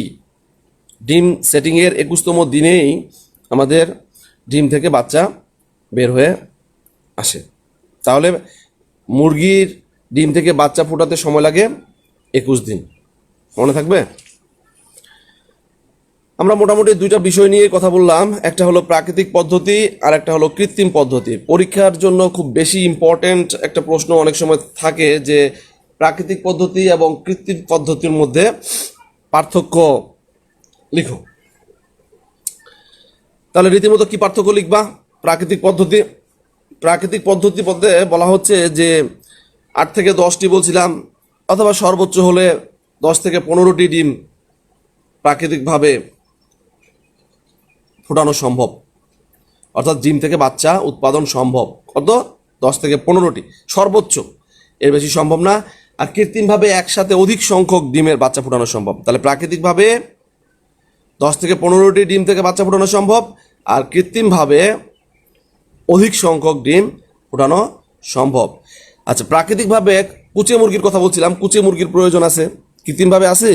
ডিম সেটিংয়ের 21তম দিনেই আমাদের ডিম থেকে বাচ্চা বের হয়ে আসে। তাহলে মুরগির ডিম থেকে বাচ্চা ফোটাতে সময় লাগে 21 দিন। মনে থাকবে? আমরা মোটামুটি দুইটা বিষয় নিয়ে কথা বললাম, একটা হলো প্রাকৃতিক পদ্ধতি আর একটা হলো কৃত্রিম পদ্ধতি। পরীক্ষার জন্য খুব বেশি ইম্পর্টেন্ট একটা প্রশ্ন অনেক সময় থাকে যে প্রাকৃতিক পদ্ধতি এবং কৃত্রিম পদ্ধতির মধ্যে পার্থক্য লিখো। তাহলে রীতিমতো কি পার্থক্য লিখবা? প্রাকৃতিক পদ্ধতি বলতে বলা হচ্ছে যে 8 থেকে 10টি বলছিলাম, অথবা সর্বোচ্চ হলে 10 থেকে 15টি ডিম প্রাকৃতিকভাবে ফোটানো সম্ভব। অর্থাৎ ডিম থেকে বাচ্চা উৎপাদন সম্ভব কত? 10 থেকে 15টি সর্বোচ্চ, এর বেশি সম্ভব না। আর কৃত্রিমভাবে একসাথে অধিক সংখ্যক ডিমের বাচ্চা ফোটানো সম্ভব। তাহলে প্রাকৃতিকভাবে 10 থেকে 15টি ডিম থেকে বাচ্চা ফোটানো সম্ভব, আর কৃত্রিমভাবে অধিক সংখ্যক ডিম ফোটানো সম্ভব। আচ্ছা, প্রাকৃতিকভাবে কুচে মুরগির কথা বলছিলাম, কুচে মুরগির প্রয়োজন আছে, কৃত্রিমভাবে আছে?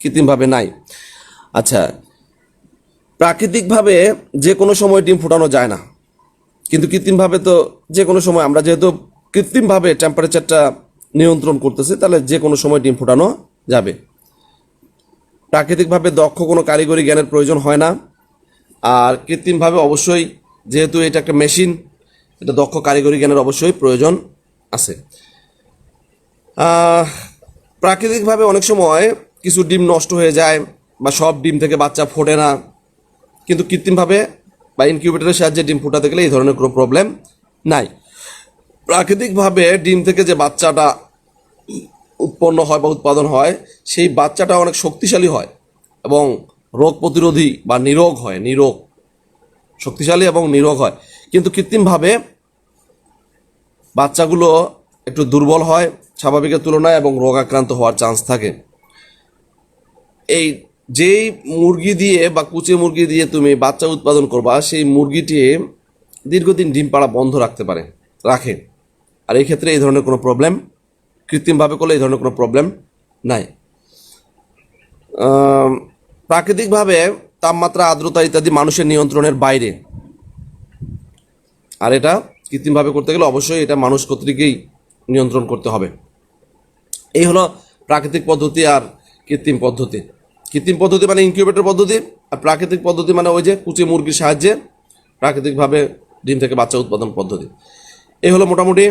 কৃত্রিমভাবে নাই। আচ্ছা, প্রাকৃতিকভাবে যে কোনো সময় ডিম ফোটানো যায় না, কিন্তু কৃত্রিমভাবে তো যে কোনো সময়, আমরা যেহেতু কৃত্রিমভাবে টেম্পারেচারটা নিয়ন্ত্রণ করতেছি, তাহলে যে কোনো সময় ডিম ফোটানো যাবে। প্রাকৃতিকভাবে দক্ষ কোনো কারিগরি জ্ঞানের প্রয়োজন হয় না, আর কৃত্রিমভাবে অবশ্যই যেহেতু এটা একটা মেশিন, এটা দক্ষ কারিগরি জ্ঞানের অবশ্যই প্রয়োজন আছে। প্রাকৃতিকভাবে অনেক সময় কিছু ডিম নষ্ট হয়ে যায় বা সব ডিম থেকে বাচ্চা ফোটে না, কিন্তু কৃত্রিমভাবে বা ইনকিউবেটরের সাহায্যে ডিম ফোটাতে গেলে এই ধরনের কোনো প্রবলেম নাই। প্রাকৃতিকভাবে ডিম থেকে যে বাচ্চাটা উৎপন্ন হয় বা উৎপাদন হয়, সেই বাচ্চাটা অনেক শক্তিশালী হয় এবং রোগ প্রতিরোধী বা নিরোগ হয়, শক্তিশালী এবং নিরোগ হয়। কিন্তু কৃত্রিমভাবে বাচ্চাগুলো একটু দুর্বল হয় স্বাভাবিকের তুলনায় এবং রোগাক্রান্ত হওয়ার চান্স থাকে। এই যেই মুরগি দিয়ে বা কুচে মুরগি দিয়ে তুমি বাচ্চা উৎপাদন করবা, সেই মুরগিটি দীর্ঘদিন ডিম পাড়া বন্ধ রাখে। আর এই ক্ষেত্রে এই ধরনের কোনো প্রবলেম, কৃত্রিমভাবে করলে এই ধরনের কোনো প্রবলেম নাই। প্রাকৃতিকভাবে তাপমাত্রা, আর্দ্রতা ইত্যাদি মানুষের নিয়ন্ত্রণের বাইরে, আর এটা কৃত্রিমভাবে করতে গেলে অবশ্যই এটা মানুষ কর্তৃকই নিয়ন্ত্রণ করতে হবে। এই হলো প্রাকৃতিক পদ্ধতি আর কৃত্রিম পদ্ধতি। কৃত্রিম পদ্ধতি মানে ইনকিউবেটর পদ্ধতি, আর প্রাকৃতিক পদ্ধতি মানে ওই যে কুচি মুরগির সাহায্যে প্রাকৃতিকভাবে ডিম থেকে বাচ্চা উৎপাদন পদ্ধতি। এই হলো মোটামুটি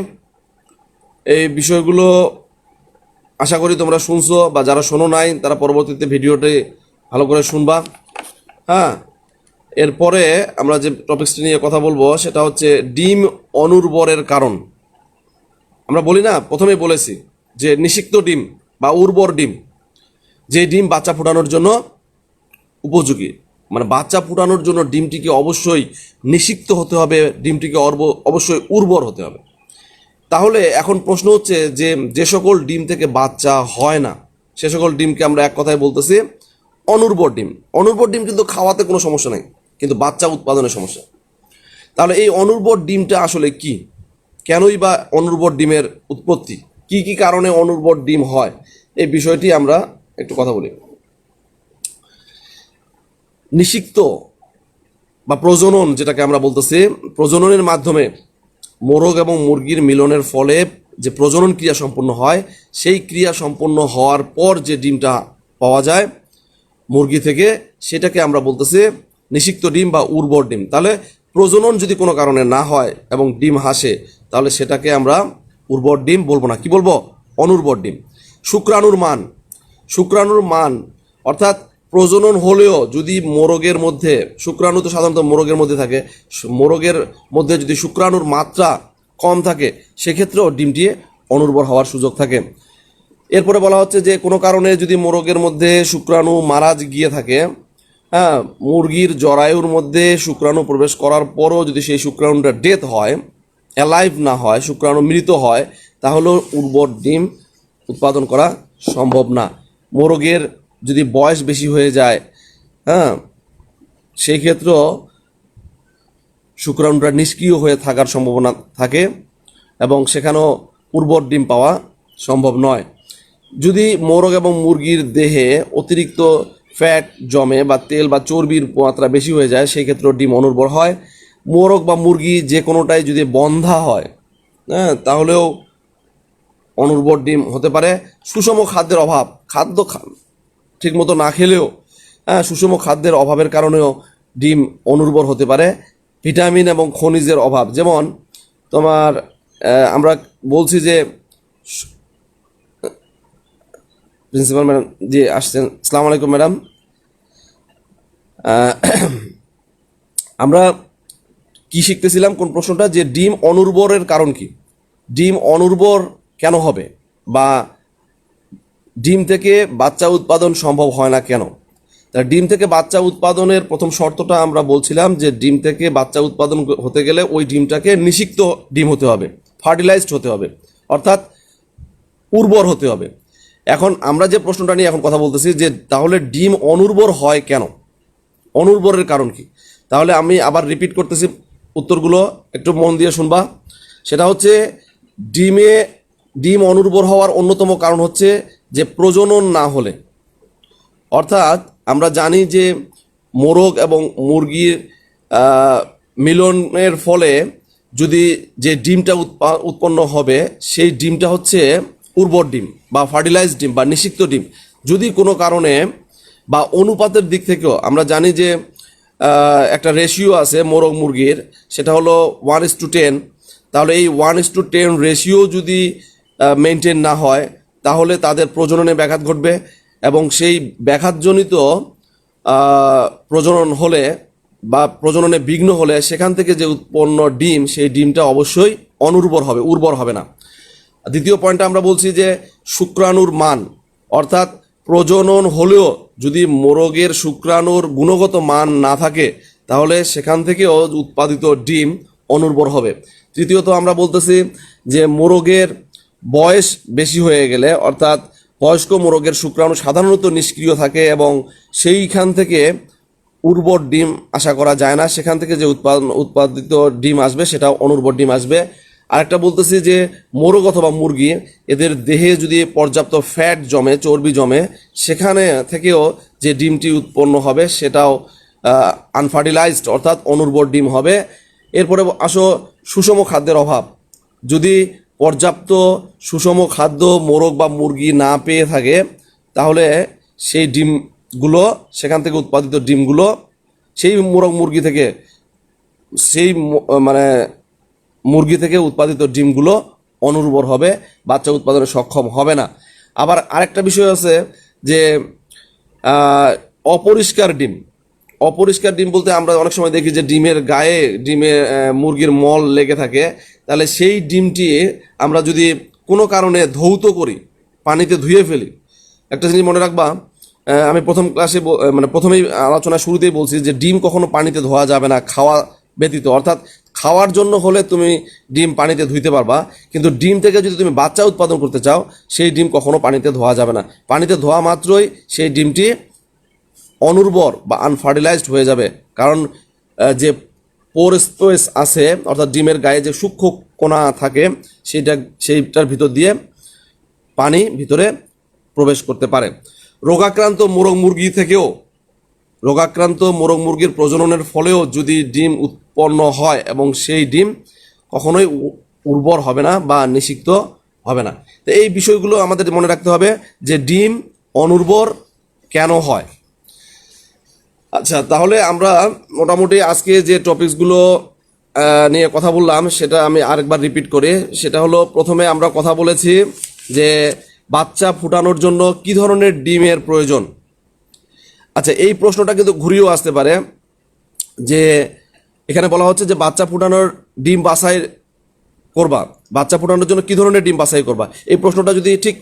এই বিষয়গুলো আশা করি তোমরা শুনছো, বা যারা শোনো নাই তারা পরবর্তীতে ভিডিওটি ভালো করে শুনবা। হ্যাঁ, এরপরে আমরা যে টপিকসটি নিয়ে কথা বলবো সেটা হচ্ছে ডিম অনুর্বরের কারণ। আমরা বলি না, প্রথমেই বলেছি যে নিষিক্ত ডিম বা উর্বর ডিম, যে ডিম বাচ্চা ফোটানোর জন্য উপযোগী, মানে বাচ্চা ফোটানোর জন্য ডিমটিকে অবশ্যই নিষিক্ত হতে হবে, ডিমটিকে অবশ্যই উর্বর হতে হবে। তাহলে এখন প্রশ্ন হচ্ছে যে যে সকল ডিম থেকে বাচ্চা হয় না সে সকল ডিমকে আমরা এক কথায় বলতেছি অনুর্বর ডিম। অনুর্বর ডিম কিন্তু খাওয়াতে কোনো সমস্যা নেই, কিন্তু বাচ্চা উৎপাদনের সমস্যা। তাহলে এই অনুর্বর ডিমটা আসলে কি, কেনই বা অনুর্বর ডিমের উৎপত্তি, কি কি কারণে অনুর্বর ডিম হয়, এই বিষয়টি আমরা একটু কথা বলি। নিষিক্ত বা প্রজনন যেটাকে আমরা বলতেছি, প্রজননের মাধ্যমে মোরগ এবং মুরগির মিলনের ফলে যে প্রজনন ক্রিয়া সম্পন্ন হয়, সেই ক্রিয়া সম্পন্ন হওয়ার পর যে ডিমটা পাওয়া যায় মুরগি থেকে, সেটাকে আমরা বলতেছি নিষিক্ত ডিম বা উর্বর ডিম। তাহলে প্রজনন যদি কোনো কারণে না হয় এবং ডিম হাসে, তাহলে সেটাকে আমরা উর্বর ডিম বলবো না, কি বলবো? অনুর্বর ডিম। শুক্রাণুর মান অর্থাৎ প্রজনন হলেও যদি মোরগের মধ্যে, শুক্রাণু তো সাধারণত মোরগের মধ্যে থাকে, মোরগের মধ্যে যদি শুক্রাণুর মাত্রা কম থাকে সেক্ষেত্রেও ডিমটি অনুর্বর হওয়ার সুযোগ থাকে। এরপরে বলা হচ্ছে যে কোনো কারণে যদি মোরগের মধ্যে শুক্রাণু মারা গিয়ে থাকে, হ্যাঁ, মুরগির জরায়ুর মধ্যে শুক্রাণু প্রবেশ করার পরও যদি সেই শুক্রাণুটা ডেথ হয়, অ্যালাইভ না হয়, শুক্রাণু মৃত হয়, তাহলেও উর্বর ডিম উৎপাদন করা সম্ভব না। মোরগের যদি বয়স বেশি হয়ে যায়, হ্যাঁ, সেই ক্ষেত্রেও শুক্রাণুটা নিষ্ক্রিয় হয়ে থাকার সম্ভাবনা থাকে এবং সেখানেও উর্বর ডিম পাওয়া সম্ভব নয়। যদি মোরগ এবং মুরগির দেহে অতিরিক্ত ফ্যাট জমে বা তেল বা চর্বির মাত্রা বেশি হয়ে যায়, সেই ক্ষেত্রেও ডিম অনুর্বর হয়। মোরগ বা মুরগি যে কোনোটাই যদি বন্ধা হয়, হ্যাঁ, তাহলেও অনুর্বর ডিম হতে পারে। সুষম খাদ্যের অভাব, ঠিকমতো না খেলেও, হ্যাঁ, সুষম খাদ্যের অভাবের কারণেও ডিম অনুর্বর হতে পারে। ভিটামিন এবং খনিজের অভাব, যেমন তোমার আমরা বলছি যে প্রিন্সিপাল ম্যাডাম জি আসছেন, আসসালামু আলাইকুম ম্যাডাম। আমরা কি শিখতেছিলাম, কোন প্রশ্নটা, যে ডিম অনুর্বরের কারণ কি, ডিম অনুর্বর কেন হবে, বা ডিম থেকে বাচ্চা উৎপাদন সম্ভব হয় না কেন। তা ডিম থেকে বাচ্চা উৎপাদনের প্রথম শর্তটা আমরা বলছিলাম যে ডিম থেকে বাচ্চা উৎপাদন হতে গেলে ওই ডিমটাকে নিষিক্ত ডিম হতে হবে, ফার্টিলাইজড হতে হবে, অর্থাৎ উর্বর হতে হবে। এখন আমরা যে প্রশ্নটা নিয়ে এখন কথা বলতেছি যে তাহলে ডিম অনুর্বর হয় কেন, অনুর্বরের কারণ কি। তাহলে আমি আবার রিপিট করতেছি উত্তরগুলো, একটু মন দিয়ে শুনবা। সেটা হচ্ছে ডিম অনুর্বর হওয়ার অন্যতম কারণ হচ্ছে যে প্রজনন না হলে, অর্থাৎ আমরা জানি যে মোরগ এবং মুরগির মিলনের ফলে যদি যে ডিমটা উৎপন্ন হবে সেই ডিমটা হচ্ছে উর্বর ডিম বা ফার্টিলাইজড ডিম বা নিষিক্ত ডিম। যদি কোনো কারণে বা অনুপাতের দিক থেকেও আমরা জানি যে একটা রেশিও আছে মোরগ মুরগির, সেটা হলো 1:10। তাহলে এই 1:10 রেশিও যদি মেনটেন না হয়, তাহলে তাদের প্রজননে ব্যাঘাত ঘটবে এবং সেই ব্যাঘাতজনিত প্রজনন হলে বা প্রজননে বিঘ্ন হলে সেখান থেকে যে উৎপন্ন ডিম, সেই ডিমটা অবশ্যই অনুর্বর হবে, উর্বর হবে না। দ্বিতীয় পয়েন্টটা আমরা বলছি যে শুক্রাণুর মান, অর্থাৎ প্রজনন হলেও যদি মোরগের শুক্রাণুর গুণগত মান না থাকে, তাহলে সেখান থেকেও উৎপাদিত ডিম অনুর্বর হবে। তৃতীয়ত আমরা বলতেছি যে মোরগের বয়স বেশি হয়ে গেলে, অর্থাৎ বয়স্ক মোরগের শুক্রাণু সাধারণত নিষ্ক্রিয় থাকে এবং সেইখান থেকে উর্বর ডিম আশা করা যায় না, সেখান থেকে যে উৎপাদিত ডিম আসবে সেটা অনুর্বর ডিম আসবে। আরেকটা বলতেছি যে মোরগ অথবা মুরগি, এদের দেহে যদি পর্যাপ্ত ফ্যাট জমে, চর্বি জমে, সেখানে থেকেও যে ডিমটি উৎপন্ন হবে সেটাও আনফার্টিলাইজড অর্থাৎ অনুর্বর ডিম হবে। এরপরে আসো সুষম খাদ্যের অভাব, যদি পর্যাপ্ত সুষম খাদ্য মোরগ বা মুরগি না পেয়ে থাকে, তাহলে সেই ডিমগুলো, সেখান থেকে উৎপাদিত ডিমগুলো সেই মোরগ মুরগি থেকে, মানে মুরগি থেকে উৎপাদিত ডিমগুলো অনুর্বর হবে, বাচ্চা উৎপাদনে সক্ষম হবে না। আবার আরেকটা বিষয় আছে যে আহ, অপরিষ্কার ডিম। অপরিষ্কার ডিম বলতে আমরা অনেক সময় দেখি যে ডিমের গায়ে মুরগির মল লেগে থাকে, তাহলে সেই ডিমটি আমরা যদি কোনো কারণে ধৌত করি, পানিতে ধুয়ে ফেলি, একটা জিনিস মনে রাখবা, আমি প্রথম ক্লাসে মানে প্রথমেই আলোচনা শুরুতেই বলছি যে ডিম কখনো পানিতে ধোয়া যাবে না খাওয়া ব্যতীত। অর্থাৎ খাওয়ার জন্য হলে তুমি ডিম পানিতে ধুইতে পারবা, কিন্তু ডিম থেকে যদি তুমি বাচ্চা উৎপাদন করতে চাও সেই ডিম কখনো পানিতে ধোয়া যাবে না। পানিতে ধোয়া মাত্রই সেই ডিমটি অনুর্বর বা আনফার্টিলাইজড হয়ে যাবে, কারণ যে পোর স্পেস আছে অর্থাৎ ডিমের গায়ে যে সূক্ষ্ম কণা থাকে সেইটার ভিতর দিয়ে পানি ভিতরে প্রবেশ করতে পারে। রোগাক্রান্ত মোরগ মুরগি থেকেও, রোগাক্রান্ত মোরগ মুরগির প্রজননের ফলেও যদি ডিম উৎপন্ন হয় এবং সেই ডিম কখনোই উর্বর হবে না বা নিষিক্ত হবে না। তো এই বিষয়গুলো আমাদের মনে রাখতে হবে যে ডিম অনুর্বর কেন হয়। আচ্ছা, তাহলে আমরা মোটামুটি আজকে যে টপিকসগুলো নিয়ে কথা বললাম সেটা আমি আরেকবার রিপিট করি। সেটা হলো, প্রথমে আমরা কথা বলেছি যে বাচ্চা ফুটানোর জন্য কি ধরনের ডিমের প্রয়োজন। আচ্ছা, এই প্রশ্নটা কিন্তু ঘুরিয়েও আসতে পারে যে এখানে বলা হচ্ছে যে বাচ্চা ফুটানোর ডিম বাছাই করবা, বাচ্চা ফোটানোর জন্য কি ধরনের ডিম বাছাই করবা। এই প্রশ্নটা যদি ঠিক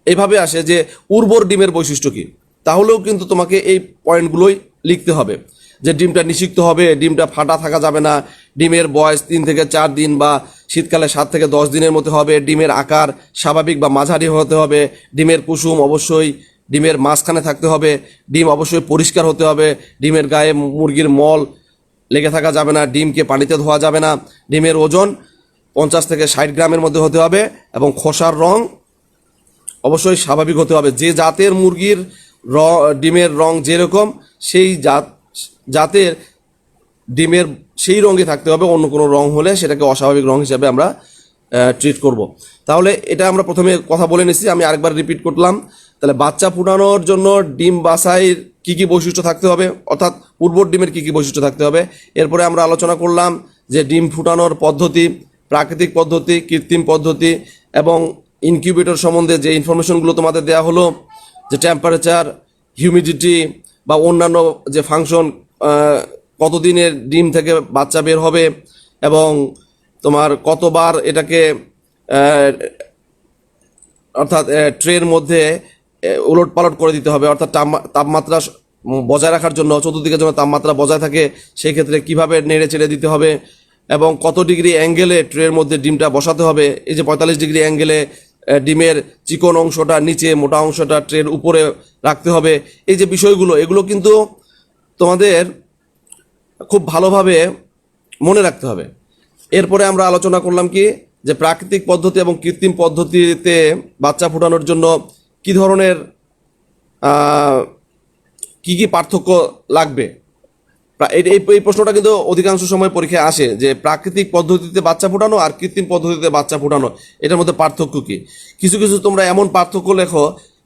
এইভাবে আসে যে উর্বর ডিমের বৈশিষ্ট্য কি, তাহলেও কিন্তু তোমাকে এই পয়েন্টগুলোই লিখতে হবে যে ডিমটা নিষিক্ত হবে, ডিমটা ফাটা থাকা যাবে না, ডিমের বয়স 3 থেকে 4 দিন বা শীতকালে 7 থেকে 10 দিনের মধ্যে হবে, ডিমের আকার স্বাভাবিক বা মাঝারি হতে হবে, ডিমের কুসুম অবশ্যই ডিমের মাঝখানে থাকতে হবে, ডিম অবশ্যই পরিষ্কার হতে হবে, ডিমের গায়ে মুরগির মল লেগে থাকা যাবে না, ডিমকে পানিতে ধোয়া যাবে না, ডিমের ওজন 50 থেকে 60 গ্রামের মধ্যে হতে হবে এবং খোসার রং অবশ্যই স্বাভাবিক হতে হবে। যে জাতের মুরগির ডিমের রং যেরকম সেই জাতের ডিমের সেই রঙে থাকতে হবে, অন্য কোনো রং হলে সেটাকে অস্বাভাবিক রং হিসাবে আমরা ট্রিট করব। তাহলে এটা আমরা প্রথমে কথা বলে নিচ্ছি, আমি আরেকবার রিপিট করলাম। তাহলে বাচ্চা ফুটানোর জন্য ডিম বাছাইয়ের কী কী বৈশিষ্ট্য থাকতে হবে, অর্থাৎ উর্বর ডিমের কী কী বৈশিষ্ট্য থাকতে হবে। এরপরে আমরা আলোচনা করলাম যে ডিম ফুটানোর পদ্ধতি, প্রাকৃতিক পদ্ধতি, কৃত্রিম পদ্ধতি এবং ইনকিউবেটর সম্বন্ধে যে ইনফরমেশনগুলো তোমাদের দেওয়া হলো, যে টেম্পারেচার, হিউমিডিটি বা অন্যান্য যে ফাংশন, কতদিনের ডিম থেকে বাচ্চা বের হবে এবং তোমার কতবার এটাকে অর্থাৎ ট্রের মধ্যে উলট পালট করে দিতে হবে, অর্থাৎ তাপমাত্রা বজায় রাখার জন্য, চতুর্দিকে যেন তাপমাত্রা বজায় থাকে সেই ক্ষেত্রে কীভাবে নেড়ে চেড়ে দিতে হবে এবং কত ডিগ্রি অ্যাঙ্গেলে ট্রের মধ্যে ডিমটা বসাতে হবে। এই যে 45 ডিগ্রি অ্যাঙ্গেলে ডিমের চিকন অংশটা নিচে, মোটা অংশটা ট্রের উপরে রাখতে হবে। এই যে বিষয়গুলো, এগুলো কিন্তু তোমাদের খুব ভালোভাবে মনে রাখতে হবে। এরপরে আমরা আলোচনা করলাম কি যে প্রাকৃতিক পদ্ধতি এবং কৃত্রিম পদ্ধতিতে বাচ্চা ফোটানোর জন্য কি ধরনের কি কি পার্থক্য লাগবে। এই প্রশ্নটা কিন্তু অধিকাংশ সময় পরীক্ষায় আসে যে প্রাকৃতিক পদ্ধতিতে বাচ্চা ফোটানো আর কৃত্রিম পদ্ধতিতে বাচ্চা ফোটানো, এটার মধ্যে পার্থক্য কি। কিছু কিছু তোমরা এমন পার্থক্য লেখো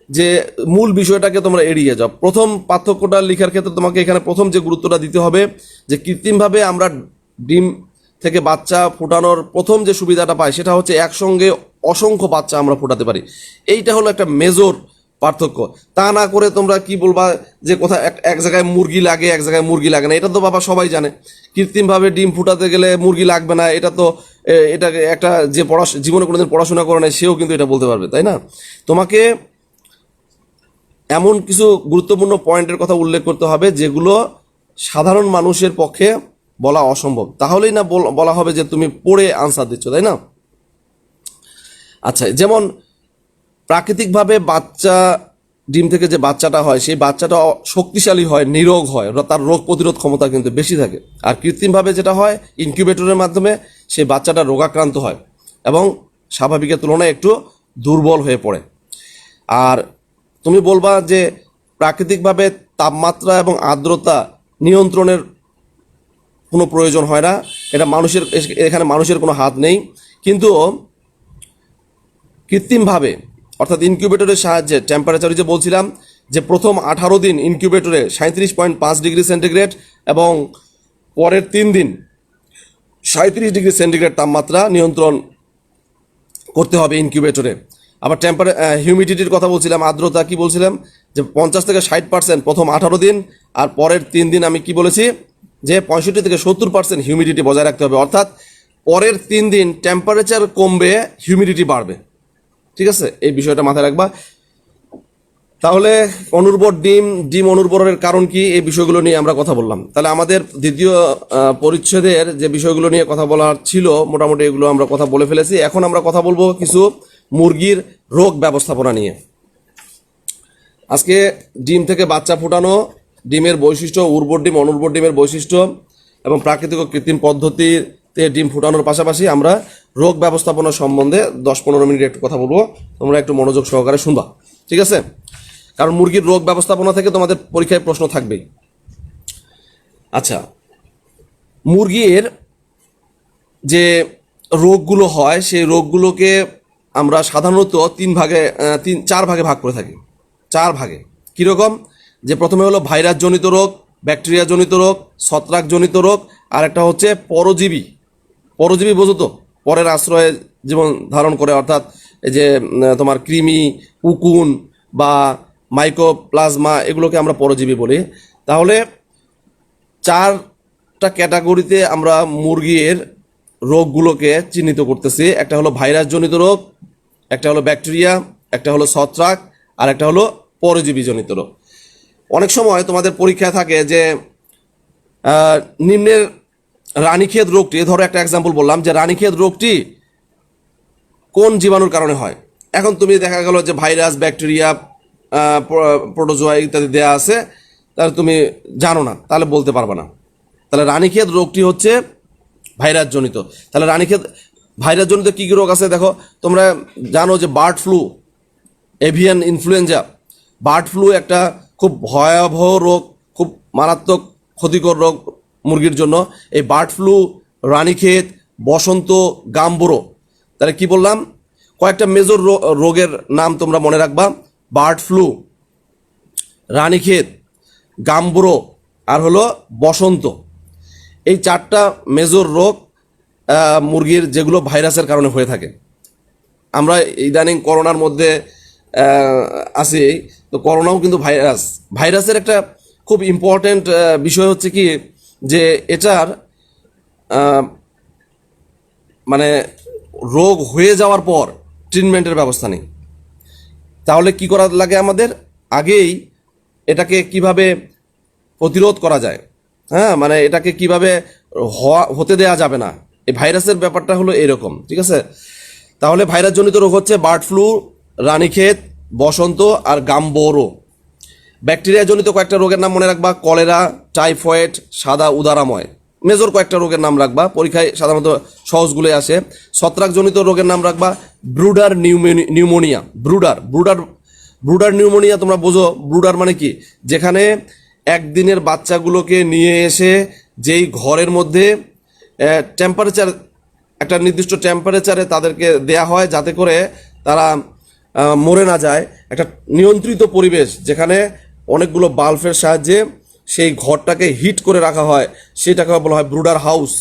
যে মূল বিষয়টাকে তোমরা এড়িয়ে যাও। প্রথম পার্থক্যটা লেখার ক্ষেত্রে তোমাকে এখানে প্রথম যে গুরুত্বটা দিতে হবে যে কৃত্রিমভাবে আমরা ডিম থেকে বাচ্চা ফোটানোর প্রথম যে সুবিধাটা পাই সেটা হচ্ছে একসঙ্গে অসংখ্য বাচ্চা আমরা ফোটাতে পারি। এইটা হলো একটা মেজর পার্থক্য। তা না করে তোমরা কি বলবা যে কোথায় এক জায়গায় মুরগি লাগে, এক জায়গায় মুরগি লাগে না, এটা তো বাবা সবাই জানে। কৃত্রিমভাবে ডিম ফুটাতে গেলে মুরগি লাগবে না, এটা তো এটাকে একটা যে জীবনে কোনোদিন পড়াশোনা করে নাই সেও কিন্তু এটা বলতে পারবে, তাই না? তোমাকে এমন কিছু গুরুত্বপূর্ণ পয়েন্টের কথা উল্লেখ করতে হবে যেগুলো সাধারণ মানুষের পক্ষে বলা অসম্ভব, তাহলেই না বলা হবে যে তুমি পড়ে আনসার দিচ্ছ, তাই না? আচ্ছা, যেমন প্রাকৃতিকভাবে বাচ্চা ডিম থেকে যে বাচ্চাটা হয় সেই বাচ্চাটা শক্তিশালী হয়, নিরোগ হয়, তার রোগ প্রতিরোধ ক্ষমতা কিন্তু বেশি থাকে। আর কৃত্রিমভাবে যেটা হয় ইনকিউবেটরের মাধ্যমে সেই বাচ্চাটা রোগাক্রান্ত হয় এবং স্বাভাবিকের তুলনায় একটু দুর্বল হয়ে পড়ে। আর তুমি বলবা যে প্রাকৃতিকভাবে তাপমাত্রা এবং আর্দ্রতা নিয়ন্ত্রণের কোনো প্রয়োজন হয় না, এটা এখানে মানুষের কোনো হাত নেই। কিন্তু কৃত্রিমভাবে অর্থাৎ ইনকিউবেটরের সাহায্যে টেম্পারেচার যে বলছিলাম যে প্রথম 18 দিন ইনকিউবেটরে 37.5 ডিগ্রি সেন্টিগ্রেড এবং পরের 3 দিন 37 ডিগ্রি সেন্টিগ্রেড তাপমাত্রা নিয়ন্ত্রণ করতে হবে ইনকিউবেটরে। আবার হিউমিডিটির কথা বলছিলাম, আর্দ্রতা কি বলছিলাম, যে 50 থেকে 60% প্রথম 18 দিন, আর পরের 3 দিন আমি কি বলেছি যে 65 থেকে 70% হিউমিডিটি বজায় রাখতে হবে। অর্থাৎ পরের 3 দিন টেম্পারেচার কমবে, হিউমিডিটি বাড়বে। ঠিক আছে, এই বিষয়টা মাথায় রাখবা। তাহলে অনুর্বর ডিম অনুর্বরের কারণ কি, এই বিষয়গুলো নিয়ে আমরা কথা বললাম। তাহলে আমাদের দ্বিতীয় পরিচ্ছেদের যে বিষয়গুলো নিয়ে কথা বলার ছিল, মোটামুটি এগুলো আমরা কথা বলে ফেলেছি। এখন আমরা কথা বলবো কিছু মুরগির রোগ ব্যবস্থাপনা নিয়ে। আজকে ডিম থেকে বাচ্চা ফোটানো, ডিমের বৈশিষ্ট্য, উর্বর ডিম অনুর্বর ডিমের বৈশিষ্ট্য এবং প্রাকৃতিক ও কৃত্রিম পদ্ধতিতে ডিম ফোটানোর পাশাপাশি আমরা রোগ ব্যবস্থাপনা সম্বন্ধে 10-15 মিনিট একটু কথা বলবো। তোমরা একটু মনোযোগ সহকারে শুনবা, ঠিক আছে? কারণ মুরগির রোগ ব্যবস্থাপনা থেকে তোমাদের পরীক্ষায় প্রশ্ন থাকবেই। আচ্ছা, মুরগির যে রোগগুলো হয় সেই রোগগুলোকে আমরা সাধারণত 4 ভাগে ভাগ করে থাকি। 4 ভাগে কীরকম, যে প্রথমে হলো ভাইরাসজনিত রোগ, ব্যাকটেরিয়াজনিত রোগ, ছত্রাকজনিত রোগ, আর একটা হচ্ছে পরজীবী। পরজীবী বোঝো তো, পরের আশ্রয়ে জীবন ধারণ করে, অর্থাৎ এই যে তোমার কৃমি, উকুন বা মাইকোপ্লাজমা, এগুলোকে আমরা পরজীবী বলি। তাহলে 4টা ক্যাটাগরিতে আমরা মুরগির রোগগুলোকে চিহ্নিত করতেছি। একটা হলো ভাইরাসজনিত রোগ, একটা হলো ব্যাকটেরিয়া, একটা হলো ছত্রাক, আর একটা হলো পরজীবীজনিত রোগ। অনেক সময় তোমাদের পরীক্ষায় থাকে যে নিম্নের রানীক্ষেত রোগটি, ধরো একটা এক্সাম্পল বললাম যে রানীক্ষেত রোগটি কোন জীবাণুর কারণে হয়। এখন তুমি দেখা গেল যে ভাইরাস, ব্যাকটেরিয়া, প্রোটোজোয়া ইত্যাদি দেওয়া আছে, তাহলে তুমি জানো না, তাহলে বলতে পারবে না। তাহলে রানীক্ষেত রোগটি হচ্ছে ভাইরাসজনিত। তাহলে ভাইরাসজনিত কী কী রোগ আছে দেখো, তোমরা জানো যে bird flu, avian influenza. Bird flu একটা খুব ভয়াবহ রোগ, খুব মারাত্মক ক্ষতিকর রোগ মুরগির জন্য। এই বার্ড ফ্লু, রানীক্ষেত, বসন্ত, গাম্বুরো। তাহলে কি বললাম, কয়েকটা মেজর রোগের নাম তোমরা মনে রাখবা: বার্ড ফ্লু, রানীক্ষেত, গাম্বুরো, আর হলো বসন্ত। এই 4টা মেজর রোগ মুরগির, যেগুলো ভাইরাসের কারণে হয়ে থাকে। আমরা ইদানিং করোনার মধ্যে আছি, তো করোনাও কিন্তু ভাইরাসের একটা খুব ইম্পর্ট্যান্ট বিষয় হচ্ছে কি, যে এটার মানে রোগ হয়ে যাওয়ার পর ট্রিটমেন্টের ব্যবস্থা নেই। তাহলে কি করা লাগে আমাদের, আগেই এটাকে কিভাবে প্রতিরোধ করা যায়, হ্যাঁ, মানে এটাকে কিভাবে হতে দেয়া যাবে না। এই ভাইরাসের ব্যাপারটা হলো এরকম, ঠিক আছে? তাহলে ভাইরাসজনিত রোগ হচ্ছে বার্ড ফ্লু, রানীক্ষেত, বসন্ত আর গাম্বোরো। ব্যাকটেরিয়াজনিত কয়েকটা রোগের নাম মনে রাখবা: কলেরা, টাইফয়েড, সাদা উদারাময়। মেজর কয়েকটা রোগের নাম রাখবা, পরীক্ষায় সাধারণত সহজগুলোই আসে। ছত্রাকজনিত রোগের নাম রাখবা: ব্রুডার নিউমোনিয়া। ব্রুডার নিউমোনিয়া তোমরা বোঝো, ব্রুডার মানে কি, যেখানে একদিনের বাচ্চাগুলোকে নিয়ে এসে যেই ঘরের মধ্যে টেম্পারেচার, একটা নির্দিষ্ট টেম্পারেচারে তাদেরকে দেয়া হয় যাতে করে তারা মরে না যায়। একটা নিয়ন্ত্রিত পরিবেশ যেখানে অনেকগুলো বাল্বের সাহায্যে সেই ঘরটাকে হিট করে রাখা হয়, সেটাকে বলা হয় ব্রুডার হাউস।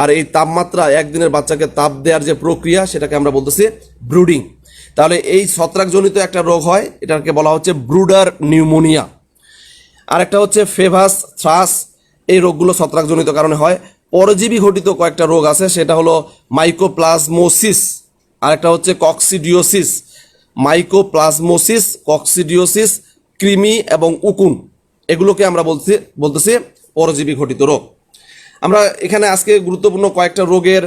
আর এই তাপমাত্রা, একদিনের বাচ্চাকে তাপ দেওয়ার যে প্রক্রিয়া, সেটাকে আমরা বলতেছি ব্রুডিং। তাহলে এই ছত্রাকজনিত একটা রোগ হয়, এটাকে বলা হচ্ছে ব্রুডার নিউমোনিয়া। আর একটা হচ্ছে ফেভাস, থ্রাস। এই রোগগুলো ছত্রাকজনিত কারণে হয়। পরজীবী ঘটিত কয়েকটা রোগ আছে, সেটা হলো মাইকোপ্লাজমোসিস, আর একটা হচ্ছে কক্সিডিওসিস। মাইকোপ্লাজমোসিস, কক্সিডিওসিস, কৃমি এবং উকুন, এগুলোকে আমরা বলতেছি পরজীবী ঘটিত রোগ। আমরা এখানে আজকে গুরুত্বপূর্ণ কয়েকটা রোগের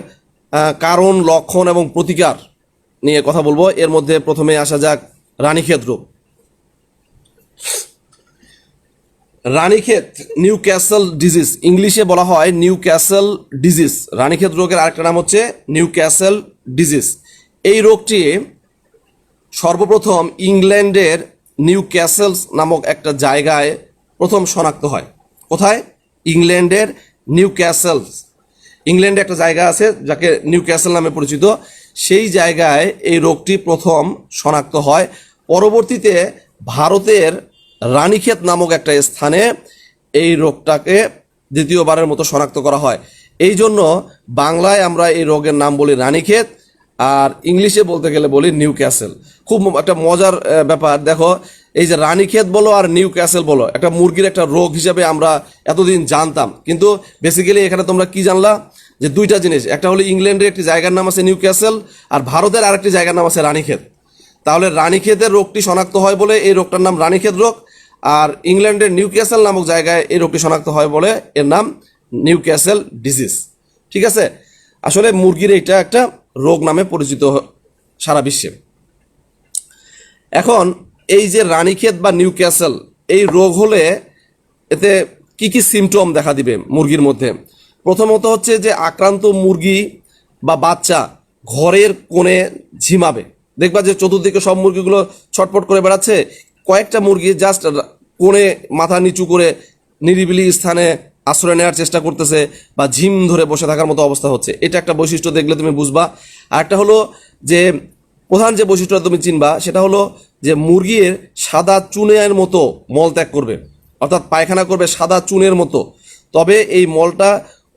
কারণ, লক্ষণ এবং প্রতিকার নিয়ে কথা বলবো। এর মধ্যে প্রথমে আসা যাক রানীক্ষেত রোগ। রানীক্ষেত, নিউ ক্যাসল ডিজিজ, ইংলিশে বলা হয় নিউ ক্যাসল ডিজিজ। রানীক্ষেত রোগের আরেকটা নাম হচ্ছে নিউ ক্যাসল ডিজিজ। এই রোগটি সর্বপ্রথম ইংল্যান্ডের নিউ ক্যাসেলস নামক একটা জায়গায় প্রথম শনাক্ত হয়। কোথায়? ইংল্যান্ডের নিউ ক্যাসেলস। ইংল্যান্ডে একটা জায়গা আছে যাকে নিউ ক্যাসেল নামে পরিচিত, সেই জায়গায় এই রোগটি প্রথম শনাক্ত হয়। পরবর্তীতে ভারতের রানীক্ষেত নামক একটা স্থানে এই রোগটাকে দ্বিতীয়বারের মতো শনাক্ত করা হয়। এই জন্য বাংলায় আমরা এই রোগের নাম বলি রানীক্ষেত, আর ইংলিশে বলতে গেলে বলি নিউ ক্যাসেল। খুব একটা মজার ব্যাপার, দেখো এই যে রানীক্ষেত বলো আর নিউ ক্যাসেল বলো, একটা মুরগির একটা রোগ হিসাবে আমরা এতদিন জানতাম, কিন্তু বেসিক্যালি এখানে তোমরা কি জানলা যে দুইটা জিনিস, একটা হলো ইংল্যান্ডের একটি জায়গার নাম আছে নিউ ক্যাসেল, আর ভারতের আরেকটি জায়গার নাম আছে রানীক্ষেত। তাহলে রানীক্ষেতের রোগটি শনাক্ত হয় বলে এই রোগটার নাম রানীক্ষেত রোগ, আর ইংল্যান্ডের নিউ ক্যাসেল নামক জায়গায় এই রোগটি শনাক্ত হয় বলে এর নাম নিউ ক্যাসেল ডিজিজ। ঠিক আছে, আসলে মুরগির এটা একটা রোগ নামে পরিচিত সারা বিশ্বে। এখন এই যে রানীক্ষেত বা নিউ ক্যাসেল এই রোগ হলে এতে কি কি সিমটম দেখা দিবে মুরগির মধ্যে? প্রথমত হচ্ছে যে আক্রান্ত মুরগি বা বাচ্চা ঘরের কোণে ঝিমাবে। দেখবা যে চতুর্দিকে সব মুরগিগুলো ছটফট করে বেড়াচ্ছে, কয়েকটা মুরগি জাস্ট কোণে মাথা নিচু করে নিরিবিলি স্থানে আশ্রয় নেওয়ার চেষ্টা করতেছে বা ঝিম ধরে বসে থাকার মতো অবস্থা হচ্ছে। এটা একটা বৈশিষ্ট্য দেখলে তুমি বুঝবা। আর একটা হলো যে প্রধান যে বৈশিষ্ট্যটা তুমি চিনবা সেটা হলো যে মুরগির সাদা চুনের মতো মল ত্যাগ করবে, অর্থাৎ পায়খানা করবে সাদা চুনের মতো। তবে এই মলটা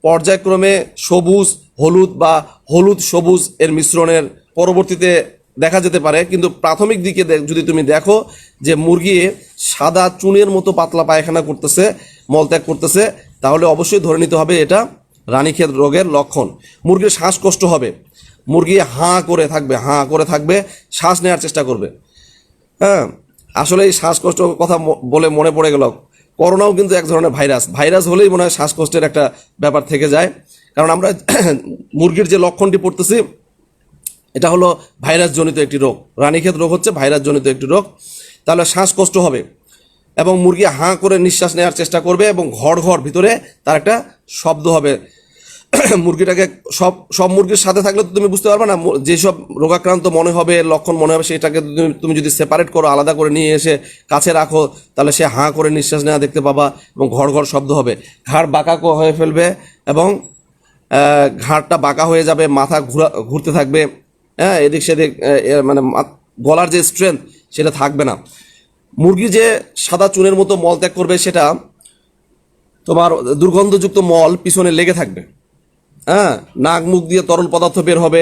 পর্যায়ক্রমে সবুজ হলুদ বা হলুদ সবুজ এর মিশ্রণের পরবর্তীতে দেখা যেতে পারে, কিন্তু প্রাথমিক দিকে যদি তুমি দেখো যে মুরগি সাদা চুনের মতো পাতলা পায়খানা করতেছে, মলত্যাগ করতেছে, তাহলে অবশ্যই ধরে নিতে হবে এটা রানীক্ষেত রোগের লক্ষণ। মুরগির শ্বাসকষ্ট হবে, মুরগি হাঁ করে থাকবে, শ্বাস নেওয়ার চেষ্টা করবে। হ্যাঁ, আসলে এই শ্বাসকষ্ট কথা বলে মনে পড়ে গেল, করোনাও কিন্তু এক ধরনের ভাইরাস হলেই মনে হয় শ্বাসকষ্টের একটা ব্যাপার থেকে যায়। কারণ আমরা মুরগির যে লক্ষণটি পড়তেছি এটা হলো ভাইরাস জনিত একটি রোগ। রানীক্ষেত রোগ হচ্ছে ভাইরাস জনিত একটি রোগ। তাহলে শ্বাসকষ্ট হবে এবং মুরগি হাঁ করে নিঃশ্বাস নেওয়ার চেষ্টা করবে এবং ঘর ভিতরে তার একটা শব্দ হবে। মুরগিটাকে সব মুরগির সাথে থাকলে তো তুমি বুঝতে পারবে না, যেসব রোগাক্রান্ত মনে হবে, লক্ষণ মনে হবে, সেটাকে তুমি যদি সেপারেট করো, আলাদা করে নিয়ে এসে কাছে রাখো, তাহলে সে হাঁ করে নিঃশ্বাস নেওয়া দেখতে পাবা এবং ঘর শব্দ হবে। ঘাড় বাঁকা হয়ে ফেলবে এবং ঘাড়টা বাঁকা হয়ে যাবে, মাথা ঘুরতে থাকবে। হ্যাঁ, এদিক সেদিক, মানে গলার যে স্ট্রেংথ সেটা থাকবে না। মুরগি যে সাদা চুনের মতো মল ত্যাগ করবে সেটা তোমার দুর্গন্ধযুক্ত মল পিছনে লেগে থাকবে। হ্যাঁ, নাক মুখ দিয়ে তরল পদার্থ বের হবে।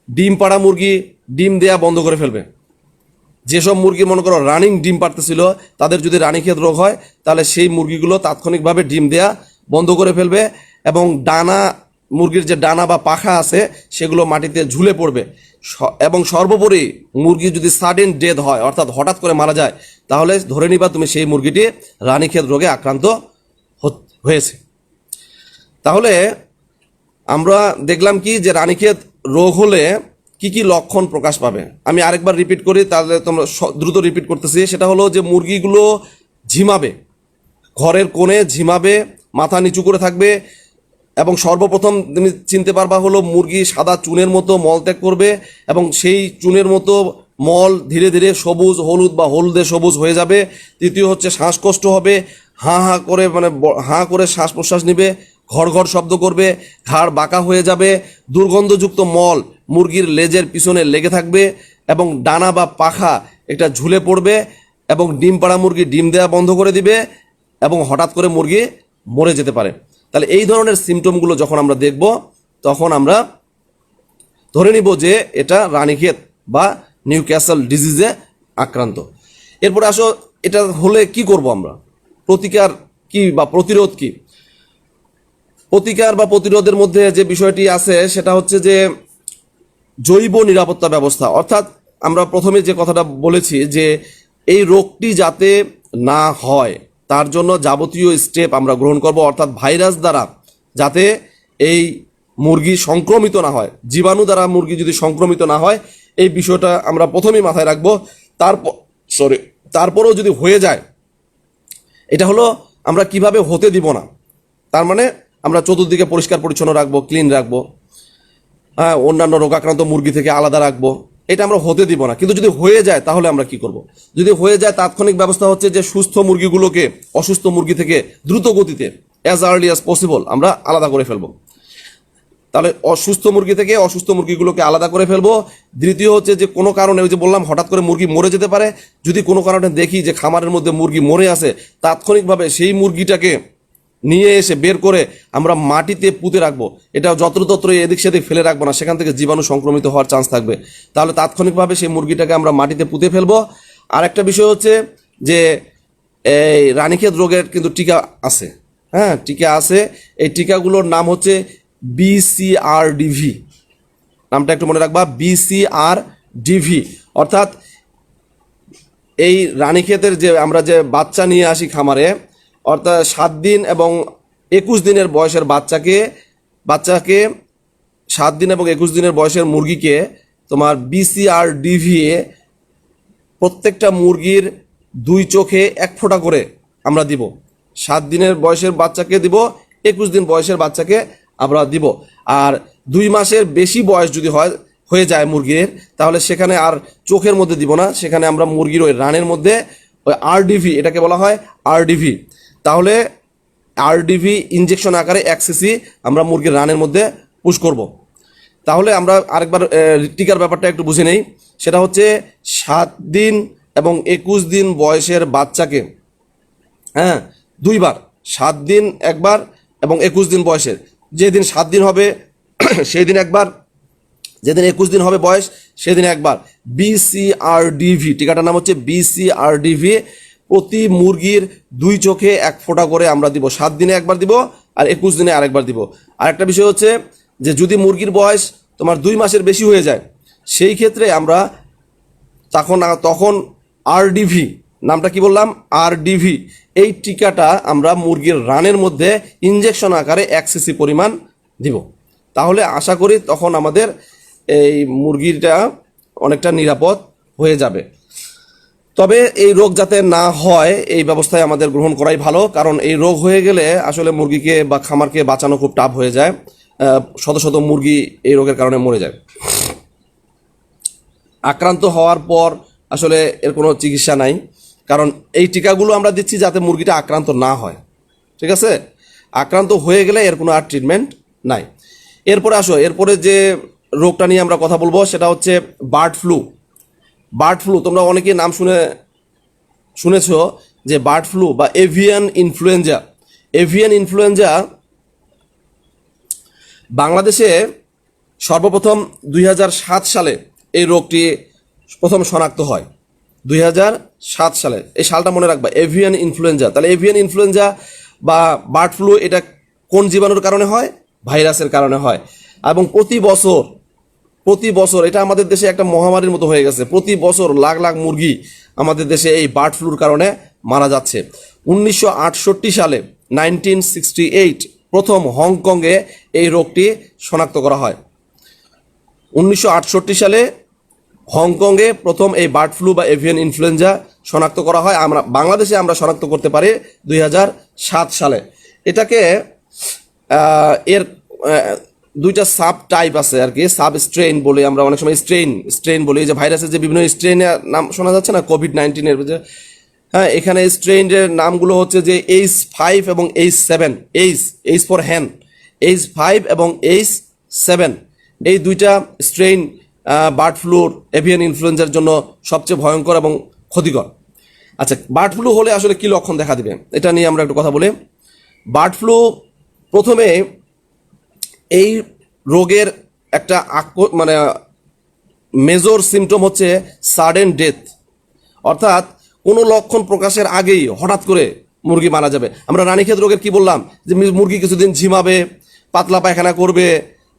ডিম পাড়া মুরগি ডিম দেয়া বন্ধ করে ফেলবে। যেসব মুরগি মনে করো রানিং ডিম পাড়তেছিল, তাদের যদি রানীক্ষেত রোগ হয় তাহলে সেই মুরগিগুলো তাৎক্ষণিকভাবে ডিম দেয়া বন্ধ করে ফেলবে এবং মুরগির যে ডানা বা পাখা আছে সেগুলো মাটিতে ঝুলে পড়বে। এবং সর্বোপরি মুরগি যদি সাডেন ডেথ হয়, অর্থাৎ হঠাৎ করে মারা যায়, তাহলে ধরে নিবা তুমি সেই মুরগিটি রানীক্ষেত রোগে আক্রান্ত হয়েছে। তাহলে আমরা দেখলাম কি যে রানীক্ষেত রোগ হলে কি কি লক্ষণ প্রকাশ পাবে। আমি আরেকবার রিপিট করি, তাহলে তোমরা দ্রুত রিপিট করতেছি। সেটা হলো যে মুরগিগুলো ঝিমাবে, ঘরের কোণে ঝিমাবে, মাথা নিচু করে থাকবে এবং সর্বপ্রথম তুমি চিনতে পারবা হলো মুরগি সাদা চুনের মতো মল ত্যাগ করবে এবং সেই চুনের মতো মল ধীরে ধীরে সবুজ হলুদ বা হলদে সবুজ হয়ে যাবে। তৃতীয় হচ্ছে শ্বাসকষ্ট হবে, হাঁ করে শ্বাস প্রশ্বাস নিবে, ঘর শব্দ করবে, ঘাড় বাঁকা হয়ে যাবে, দুর্গন্ধযুক্ত মল মুরগির লেজের পিছনে লেগে থাকবে এবং ডানা বা পাখা এটা ঝুলে পড়বে এবং ডিম পাড়া মুরগি ডিম দেওয়া বন্ধ করে দিবে এবং হঠাৎ করে মুরগি মরে যেতে পারে। তাহলে এই ধরনের সিমটমগুলো যখন আমরা দেখব তখন আমরা ধরে নিব যে এটা রানীক্ষেত বা নিউ ক্যাসেল ডিজিজে আক্রান্ত। এরপরে আসো, এটা হলে কি করব আমরা, প্রতিকার কি বা প্রতিরোধ কি? প্রতিকার বা প্রতিরোধের মধ্যে যে বিষয়টি আছে সেটা হচ্ছে যে জৈব নিরাপত্তা ব্যবস্থা। অর্থাৎ আমরা প্রথমে যে কথাটা বলেছি যে এই রোগটি যাতে না হয় তার জন্য যাবতীয় স্টেপ আমরা গ্রহণ করব, অর্থাৎ ভাইরাস দ্বারা যাতে এই মুরগি সংক্রমিত না হয়, জীবাণু দ্বারা মুরগি যদি সংক্রমিত না হয়, এই বিষয়টা আমরা প্রথমেই মাথায় রাখবো। তারপরেও যদি হয়ে যায়, এটা হলো আমরা কিভাবে হতে দিব না। তার মানে আমরা চতুর্দিকে পরিষ্কার পরিচ্ছন্ন রাখবো, ক্লিন রাখবো, হ্যাঁ, অন্যান্য রোগাক্রান্ত মুরগি থেকে আলাদা রাখবো, এটা আমরা হতে দিব না। কিন্তু যদি হয়ে যায় তাহলে আমরা কি করব? যদি হয়ে যায়, তাৎক্ষণিক ব্যবস্থা হচ্ছে যে সুস্থ মুরগিগুলোকে অসুস্থ মুরগি থেকে দ্রুত গতিতে অ্যাজ আর্লি অ্যাজ পসিবল আমরা আলাদা করে ফেলবো। তাহলে অসুস্থ মুরগি থেকে অসুস্থ মুরগিগুলোকে আলাদা করে ফেলবো। দ্বিতীয় হচ্ছে যে কোনো কারণে, ওই যে বললাম হঠাৎ করে মুরগি মরে যেতে পারে, যদি কোনো কারণে দেখি যে খামারের মধ্যে মুরগি মরে আছে, তাৎক্ষণিকভাবে সেই মুরগিটাকে নিয়ে এসে বের করে আমরা মাটিতে পুঁতে রাখবো, এটা যত্রতত্র এদিক সেদিক ফেলে রাখবো না, সেখান থেকে জীবাণু সংক্রমিত হওয়ার চান্স থাকবে। তাহলে তাৎক্ষণিকভাবে সেই মুরগিটাকে আমরা মাটিতে পুঁতে ফেলবো। আর একটা বিষয় হচ্ছে যে এই রানীক্ষেত রোগের কিন্তু টিকা আছে, হ্যাঁ টিকা আছে। এই টিকাগুলোর নাম হচ্ছে BCRDV, নামটা একটু মনে রাখবা, BCRDV। অর্থাৎ এই রানীক্ষেতের যে আমরা যে বাচ্চা নিয়ে আসি খামারে, অর্থাৎ 7 দিন এবং 21 দিনের বয়সের বাচ্চাকে 7 দিন এবং 21 দিনের বয়সের মুরগিকে তোমার BCRDV প্রত্যেকটা মুরগির 2 চোখে 1 ফোঁটা করে আমরা দিব। 7 দিনের বয়সের বাচ্চাকে দিব, 21 দিন বয়সের বাচ্চাকে আমরা দিব। আর 2 মাসের বেশি বয়স যদি হয়ে যায় মুরগির, তাহলে সেখানে আর চোখের মধ্যে দিব না, সেখানে আমরা মুরগির ওই রানের মধ্যে ওই RDV, এটাকে বলা হয় RDV। তাহলে RDV ইনজেকশন আকারে 1 cc আমরা মুরগির রানের মধ্যে পুশ করব। তাহলে আমরা আরেকবার টিকার ব্যাপারটা একটু বুঝে নেই। সেটা হচ্ছে 7 দিন এবং 21 দিন বয়সের বাচ্চাকে, হ্যাঁ 2 বার, 7 দিন একবার এবং 21 দিন বয়সের, যেদিন 7 দিন হবে সেই দিন একবার, যেদিন 21 দিন হবে বয়স সেদিন একবার BCRDV, টিকাটার নাম হচ্ছে BCRDV। প্রতি মুরগির 2 চোখে 1 ফোঁটা করে আমরা দিব, 7 দিনে একবার দিব আর 21 দিনে আরেকবার দিব। আরেকটা বিষয় হচ্ছে যে যদি মুরগির বয়স তোমার 2 মাসের বেশি হয়ে যায়, সেই ক্ষেত্রে আমরা তখন RDV, নামটা কি বললাম, RDV, এই টিকাটা আমরা মুরগির রানের মধ্যে ইনজেকশন আকারে 1 cc পরিমাণ দিব। তাহলে আশা করি তখন আমাদের এই মুরগিটা অনেকটা নিরাপদ হয়ে যাবে। তবে এই রোগ যাতে না হয় এই ব্যবস্থায় আমাদের গ্রহণ করাই ভালো, কারণ এই রোগ হয়ে গেলে আসলে মুরগিকে বা খামারকে বাঁচানো খুব টাফ হয়ে যায়। শত শত মুরগি এই রোগের কারণে মরে যায়। আক্রান্ত হওয়ার পর আসলে এর কোনো চিকিৎসা নাই, কারণ এই টিকাগুলো আমরা দিচ্ছি যাতে মুরগিটা আক্রান্ত না হয়, ঠিক আছে? আক্রান্ত হয়ে গেলে এর কোনো আর ট্রিটমেন্ট নাই। এরপরে যে রোগটা নিয়ে আমরা কথা বলবো সেটা হচ্ছে বার্ড ফ্লু। তোমরা অনেকেই নাম শুনেছো যে বার্ড ফ্লু বা এভিয়ান ইনফ্লুয়েঞ্জা বাংলাদেশে সর্বপ্রথম 2007 সালে এই রোগটি প্রথম শনাক্ত হয়। 2007 সালে, এই সালটা মনে রাখবা, এভিয়ান ইনফ্লুয়েঞ্জা। তাহলে এভিয়ান ইনফ্লুয়েঞ্জা বা বার্ড ফ্লু এটা কোন জীবাণুর কারণে হয়? ভাইরাসের কারণে হয়। এবং প্রতি বছর এটা আমাদের দেশে একটা মহামারীর মতো হয়ে গেছে। প্রতি বছর লাখ লাখ মুরগি আমাদের দেশে এই বার্ড ফ্লুর কারণে মারা যাচ্ছে। 1968 সালে 1968 প্রথম হংকংয়ে এই রোগটি শনাক্ত করা হয়। 1968 সালে হংকংয়ে প্রথম এই বার্ড ফ্লু বা এভিয়ান ইনফ্লুয়েঞ্জা শনাক্ত করা হয়। বাংলাদেশে আমরা শনাক্ত করতে পারি 2007 সালে। এটাকে এর 2টা সাব টাইপ আছে আর কি, সাব স্ট্রেইন বলে আমরা অনেক সময় স্ট্রেইন বলি। যে ভাইরাসের যে বিভিন্ন স্ট্রেইনের নাম শোনা যাচ্ছে না, COVID-19 যে, হ্যাঁ এখানে স্ট্রেইনের নামগুলো হচ্ছে যে H5 এবং H7, H ফর হ্যান, H5 এবং H7, এই 2টা স্ট্রেইন বার্ড ফ্লুর এভিয়ান ইনফ্লুয়েঞ্জার জন্য সবচেয়ে ভয়ঙ্কর এবং ক্ষতিকর। আচ্ছা, বার্ড ফ্লু হলে আসলে কি লক্ষণ দেখা দিবে এটা নিয়ে আমরা একটু কথা বলি। বার্ড ফ্লু প্রথমে এই রোগের একটা মেজর সিমটম হচ্ছে সাডেন ডেথ, অর্থাৎ কোনো লক্ষণ প্রকাশের আগেই হঠাৎ করে মুরগি মারা যাবে। আমরা রানীক্ষেত রোগের কি বললাম, যে মুরগি কিছুদিন ঝিমাবে, পাতলা পায়খানা করবে,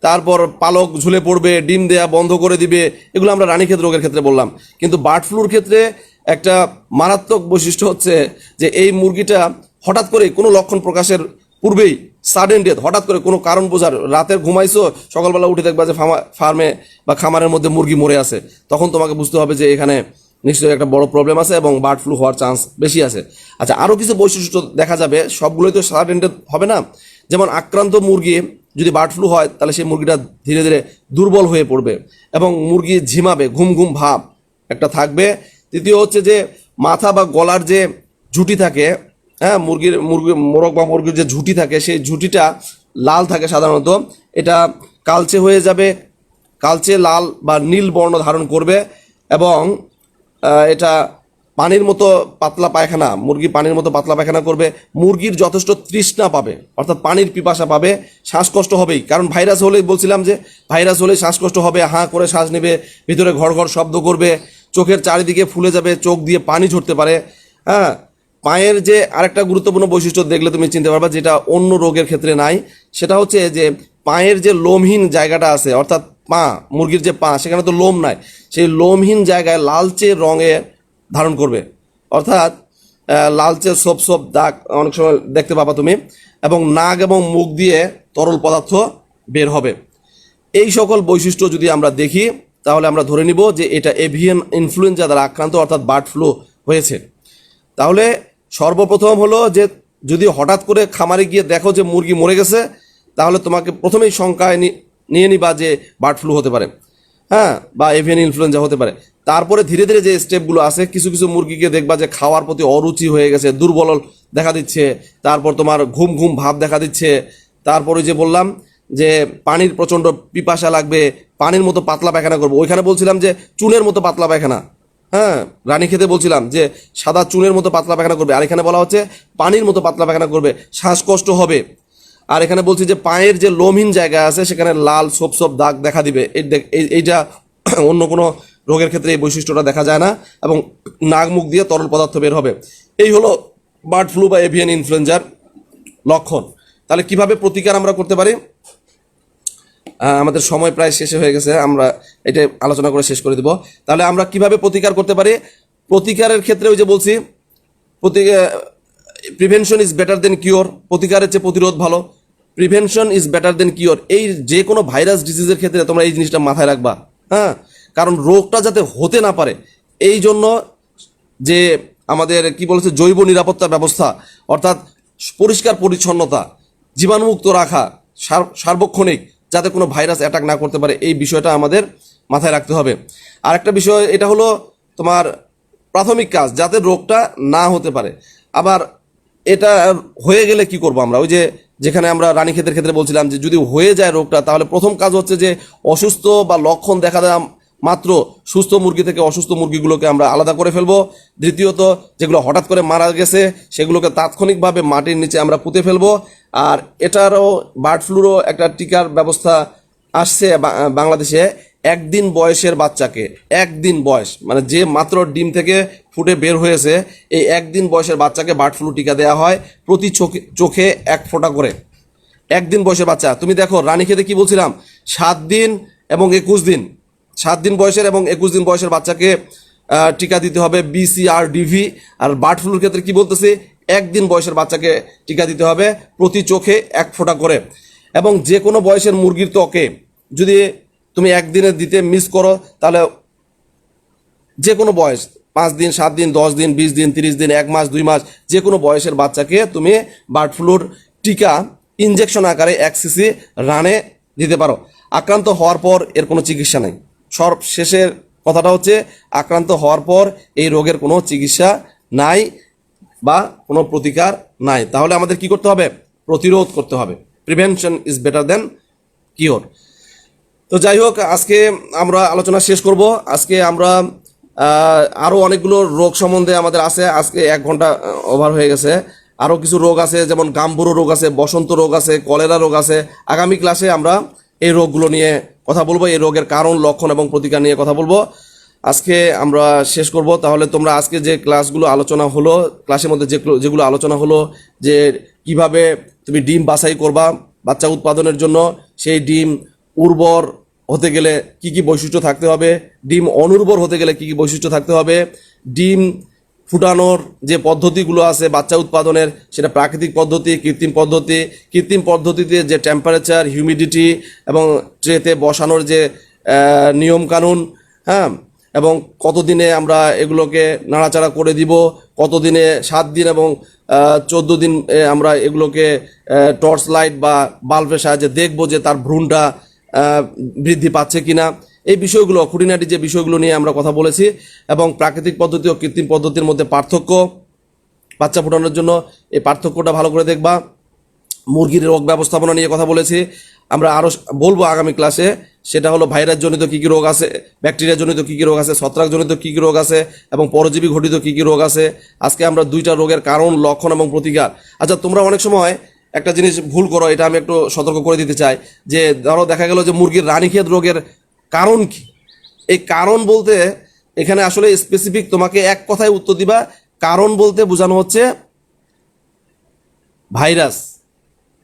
তারপর পালক ঝুলে পড়বে, ডিম দেয়া বন্ধ করে দিবে, এগুলো আমরা রানীক্ষেত রোগের ক্ষেত্রে বললাম। কিন্তু বার্ড ফ্লুর ক্ষেত্রে একটা মারাত্মক বৈশিষ্ট্য হচ্ছে যে এই মুরগিটা হঠাৎ করে কোনো লক্ষণ প্রকাশের পূর্বেই সাডেন ডেথ, হঠাৎ করে কোনো কারণ বোঝার, রাতের ঘুমাইছো, সকালবেলা উঠে দেখবা যে ফার্মে বা খামারের মধ্যে মুরগি মরে আছে, তখন তোমাকে বুঝতে হবে যে এখানে নিশ্চয়ই একটা বড় প্রবলেম আছে এবং বার্ড ফ্লু হওয়ার চান্স বেশি আছে। আচ্ছা, আরও কিছু বৈশিষ্ট্য দেখা যাবে, সবগুলোই তো সাডেন ডেথ হবে না। যেমন আক্রান্ত মুরগি যদি বার্ড ফ্লু হয় তাহলে সেই মুরগিটা ধীরে ধীরে দুর্বল হয়ে পড়বে এবং মুরগি ঝিমাবে, ঘুম ভাব একটা থাকবে। তৃতীয় হচ্ছে যে মাথা বা গলার যে ঝুঁটি থাকে, হ্যাঁ মোরগ বা মুরগির যে ঝুঁটি থাকে সেই ঝুঁটিটা লাল থাকে সাধারণত, এটা কালচে হয়ে যাবে, কালচে লাল বা নীল বর্ণ ধারণ করবে এবং এটা পানির মতো পাতলা পায়খানা, মুরগি পানির মতো পাতলা পায়খানা করবে, মুরগির যথেষ্ট তৃষ্ণা পাবে, অর্থাৎ পানির পিপাসা পাবে, শ্বাসকষ্ট হবেই, কারণ ভাইরাস হলে বলছিলাম যে ভাইরাস হলে শ্বাসকষ্ট হবে, হাঁ করে শ্বাস নেবে, ভিতরে ঘড় ঘড় শব্দ করবে, চোখের চারিদিকে ফুলে যাবে, চোখ দিয়ে পানি ঝরতে পারে। হ্যাঁ, পায়ের যে আরেকটা গুরুত্বপূর্ণ বৈশিষ্ট্য দেখলে তুমি চিনতে পারবা, যেটা অন্য রোগের ক্ষেত্রে নাই, সেটা হচ্ছে যে পায়ের যে লোমহীন জায়গাটা আছে, অর্থাৎ পা, মুরগির যে পা, সেখানে তো লোম নাই, সেই লোমহীন জায়গায় লালচে রঙে ধারণ করবে, অর্থাৎ লালচে সোপ সোপ দাগ অনেক সময় দেখতে পাবা তুমি, এবং নাক এবং মুখ দিয়ে তরল পদার্থ বের হবে। এই সকল বৈশিষ্ট্য যদি আমরা দেখি তাহলে আমরা ধরে নিব যে এটা এভিয়ান ইনফ্লুয়েঞ্জা দ্বারা আক্রান্ত, অর্থাৎ বার্ড ফ্লু হয়েছে। তাহলে সর্বপ্রথম হলো যে যদি হঠাৎ করে খামারে গিয়ে দেখো যে মুরগি মরে গেছে, তাহলে তোমাকে প্রথমেই শঙ্কায় নিয়ে নিবা যে বার্ড ফ্লু হতে পারে, হ্যাঁ, বা এভিয়ান ইনফ্লুয়েঞ্জা হতে পারে। তারপরে ধীরে ধীরে যে স্টেপগুলো আছে, কিছু কিছু মুরগিকে দেখবা যে খাওয়ার প্রতি অরুচি হয়ে গেছে, দুর্বল দেখা দিচ্ছে, তারপর তোমার ঘুম ঘুম ভাব দেখা দিচ্ছে, তারপরে যে বললাম যে পানির প্রচণ্ড পিপাসা লাগবে, পানির মতো পাতলা পায়খানা করবো, ওইখানে বলছিলাম যে চুনের মতো পাতলা পায়খানা, হ্যাঁ, রানী খেতে বলছিলাম যে সাদা চুনের মতো পাতলা পায়খানা করবে, আর এখানে বলা হচ্ছে পানির মতো পাতলা পায়খানা করবে, শ্বাসকষ্ট হবে। আর এখানে বলছি যে পায়ের যে লোমহীন জায়গা আছে সেখানে লাল সোপ সোপ দাগ দেখা দিবে, এইটা অন্য কোনো রোগের ক্ষেত্রে এই বৈশিষ্ট্যটা দেখা যায় না, এবং নাক মুখ দিয়ে তরল পদার্থ বের হবে। এই হলো বার্ড ফ্লু বা এভিয়ান ইনফ্লুয়েঞ্জার লক্ষণ। তাহলে কিভাবে প্রতিকার আমরা করতে পারি? আমাদের সময় প্রায় শেষে হয়ে গেছে, আমরা এটা আলোচনা করে শেষ করে দেব। তাহলে আমরা কিভাবে প্রতিকার করতে পারি? প্রতিকারের ক্ষেত্রে ওই যে বলছি, prevention is better then cure, প্রতিকারের চেয়ে প্রতিরোধ ভালো, prevention is better then cure. এই যে কোনো ভাইরাস ডিজিজের ক্ষেত্রে তোমরা এই জিনিসটা মাথায় রাখবা, হ্যাঁ, কারণ রোগটা যাতে হতে না পারে এই জন্য যে আমাদের কি বলেছে জৈব নিরাপত্তা ব্যবস্থা, অর্থাৎ পরিষ্কার পরিচ্ছন্নতা, জীবাণুমুক্ত রাখা, সার্বক্ষণিক, যাতে কোনো ভাইরাস অ্যাটাক না করতে পারে, এই বিষয়টা আমাদের মাথায় রাখতে হবে। আর একটা বিষয়, এটা হলো তোমার প্রাথমিক কাজ, যাতে রোগটা না হতে পারে। আবার এটা হয়ে গেলে কি করব আমরা? ওই যে যেখানে আমরা রানীক্ষেতের ক্ষেত্রে বলছিলাম যে যদি হয়ে যায় রোগটা, তাহলে প্রথম কাজ হচ্ছে যে অসুস্থ বা লক্ষণ দেখা দেয় মাত্র সুস্থ মুরগি থেকে অসুস্থ মুরগিগুলোকে আমরা আলাদা করে ফেলবো। দ্বিতীয়ত, যেগুলো হঠাৎ করে মারা গেছে সেগুলোকে তাৎক্ষণিকভাবে মাটির নিচে আমরা পুঁতে ফেলবো। আর এটারও বার্ড ফ্লুরও একটা টিকার ব্যবস্থা আসছে বাংলাদেশে। একদিন বয়সের বাচ্চাকে, একদিন বয়স মানে যে মাত্র ডিম থেকে ফুটে বের হয়েছে, এই একদিন বয়সের বাচ্চাকে বার্ড ফ্লু টিকা দেওয়া হয় প্রতি চোখে 1 ফোঁটা করে। একদিন বয়সের বাচ্চা, তুমি দেখো রানীক্ষেতে কি বলছিলাম, 7 দিন এবং 21 দিন, 7 দিন বয়সের এবং 21 দিন বয়সের বাচ্চাকে টিকা দিতে হবে BCRDV। আর বার্ড ফ্লুর ক্ষেত্রে কি বলতেছে, একদিন বয়সের বাচ্চাকে টিকা দিতে হবে প্রতি চোখে 1 ফোঁটা করে। এবং যে কোনো বয়সের মুরগির ত্বকে যদি তুমি একদিনে দিতে মিস করো, তাহলে যে কোনো বয়স 5 দিন, 7 দিন, 10 দিন, 20 দিন, 30 দিন, 1 মাস, 2 মাস, যে কোনো বয়সের বাচ্চাকে তুমি বার্ড ফ্লুর টিকা ইনজেকশন আকারে 1 সিসি রানে দিতে পারো। আক্রান্ত হওয়ার পর এর কোনো চিকিৎসা নেই। সব শেষের কথাটা হচ্ছে, আক্রান্ত হওয়ার পর এই রোগের কোনো চিকিৎসা নাই বা কোনো প্রতিকার নাই। তাহলে আমাদের কি করতে হবে? প্রতিরোধ করতে হবে। Prevention is better then cure. তো যাই হোক, আজকে আমরা আলোচনা শেষ করব। আজকে আমরা আরও অনেকগুলো রোগ সম্বন্ধে আমাদের আছে, আজকে 1 ঘন্টা ওভার হয়ে গেছে। আরও কিছু রোগ আছে, যেমন গাম্বুরো রোগ আছে, বসন্ত রোগ আছে, কলেরা রোগ আছে। আগামী ক্লাসে আমরা এই রোগগুলো নিয়ে কথা বলবো, এই রোগের কারণ, লক্ষণ এবং প্রতিকার নিয়ে কথা বলবো। আজকে আমরা শেষ করব। তাহলে তোমরা আজকে যে ক্লাসগুলো আলোচনা হলো, ক্লাসের মধ্যে যেগুলো আলোচনা হলো, যে কিভাবে তুমি ডিম বাছাই করবা বাচ্চা উৎপাদনের জন্য, সেই ডিম উর্বর হতে গেলে কি কি বৈশিষ্ট্য থাকতে হবে, ডিম অনুর্বর হতে গেলে কি কি বৈশিষ্ট্য থাকতে হবে, ডিম ফুটানোর যে পদ্ধতিগুলো আছে বাচ্চা উৎপাদনের, সেটা প্রাকৃতিক পদ্ধতি, কৃত্রিম পদ্ধতিতে যে টেম্পারেচার, হিউমিডিটি এবং ট্রেতে বসানোর যে নিয়মকানুন, হ্যাঁ, এবং কতদিনে আমরা এগুলোকে নাড়াচাড়া করে দিব, কতদিনে 7 দিন এবং 14 দিন আমরা এগুলোকে টর্চ লাইট বা বাল্বের সাহায্যে দেখবো যে তার ভ্রূণটা বৃদ্ধি পাচ্ছে কিনা। এই বিষয়গুলো, খুঁটিনাটি যে বিষয়গুলো নিয়ে আমরা কথা বলেছি, এবং প্রাকৃতিক পদ্ধতি ও কৃত্রিম পদ্ধতির মধ্যে পার্থক্য, বাচ্চা ফোটানোর জন্য এই পার্থক্যটা ভালো করে দেখবা। মুরগির রোগ ব্যবস্থাপনা নিয়ে কথা বলেছি। আমরা আরও বলবো আগামী ক্লাসে, সেটা হলো ভাইরাস জনিত কী কী রোগ আছে, ব্যাকটেরিয়া জনিত কী কী রোগ আছে, ছত্রাক জনিত কী কী রোগ আছে এবং পরজীবী ঘটিত কী কী রোগ আছে। আজকে আমরা 2টা রোগের কারণ, লক্ষণ এবং প্রতিকার। আচ্ছা, তোমরা অনেক সময় একটা জিনিস ভুল করো, এটা আমি একটু সতর্ক করে দিতে চাই, যে ধরো দেখা গেল যে মুরগির রানীক্ষেত রোগের কারণ কি। এই কারণ বলতে এখানে আসলে স্পেসিফিক তোমাকে এক কথায় উত্তর দিবা, কারণ বলতে বোঝানো হচ্ছে ভাইরাস,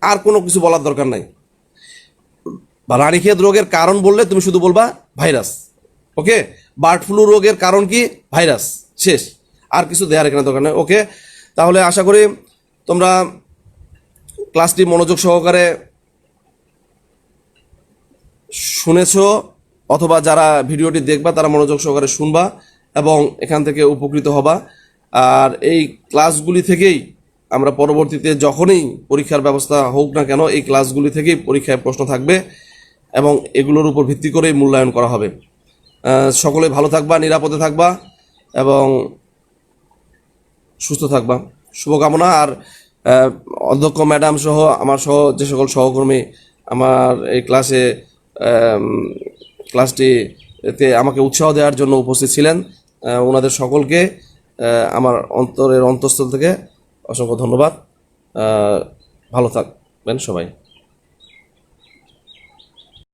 আর কোনো কিছু বলার দরকার নাই। বা রানীক্ষেত রোগের কারণ বললে তুমি শুধু বলবা ভাইরাস। ওকে, বার্ড ফ্লু রোগের কারণ কি, ভাইরাস, শেষ, আর কিছু দেওয়ার এখানে দরকার নেই। ওকে, তাহলে আশা করি তোমরা ক্লাসটি মনোযোগ সহকারে শুনেছো, অথবা যারা ভিডিওটি দেখবা তারা মনোযোগ সহকারে শুনবা এবং এখান থেকে উপকৃত হবা। আর এই ক্লাসগুলি থেকেই আমরা পরবর্তীতে যখনই পরীক্ষার ব্যবস্থা হোক না কেন, এই ক্লাসগুলি থেকেই পরীক্ষায় প্রশ্ন থাকবে এবং এগুলোর উপর ভিত্তি করেই মূল্যায়ন করা হবে। সকলে ভালো থাকবা, নিরাপদে থাকবা এবং সুস্থ থাকবা, শুভকামনা। আর অধ্যক্ষ ম্যাডাম সহ আমার সহ যে সকল সহকর্মী আমার এই ক্লাসটিতে আমাকে উৎসাহ দেওয়ার জন্য উপস্থিত ছিলেন, ওনাদের সকলকে আমার অন্তরের অন্তঃস্থল থেকে অসংখ্য ধন্যবাদ। ভালো থাকবেন সবাই।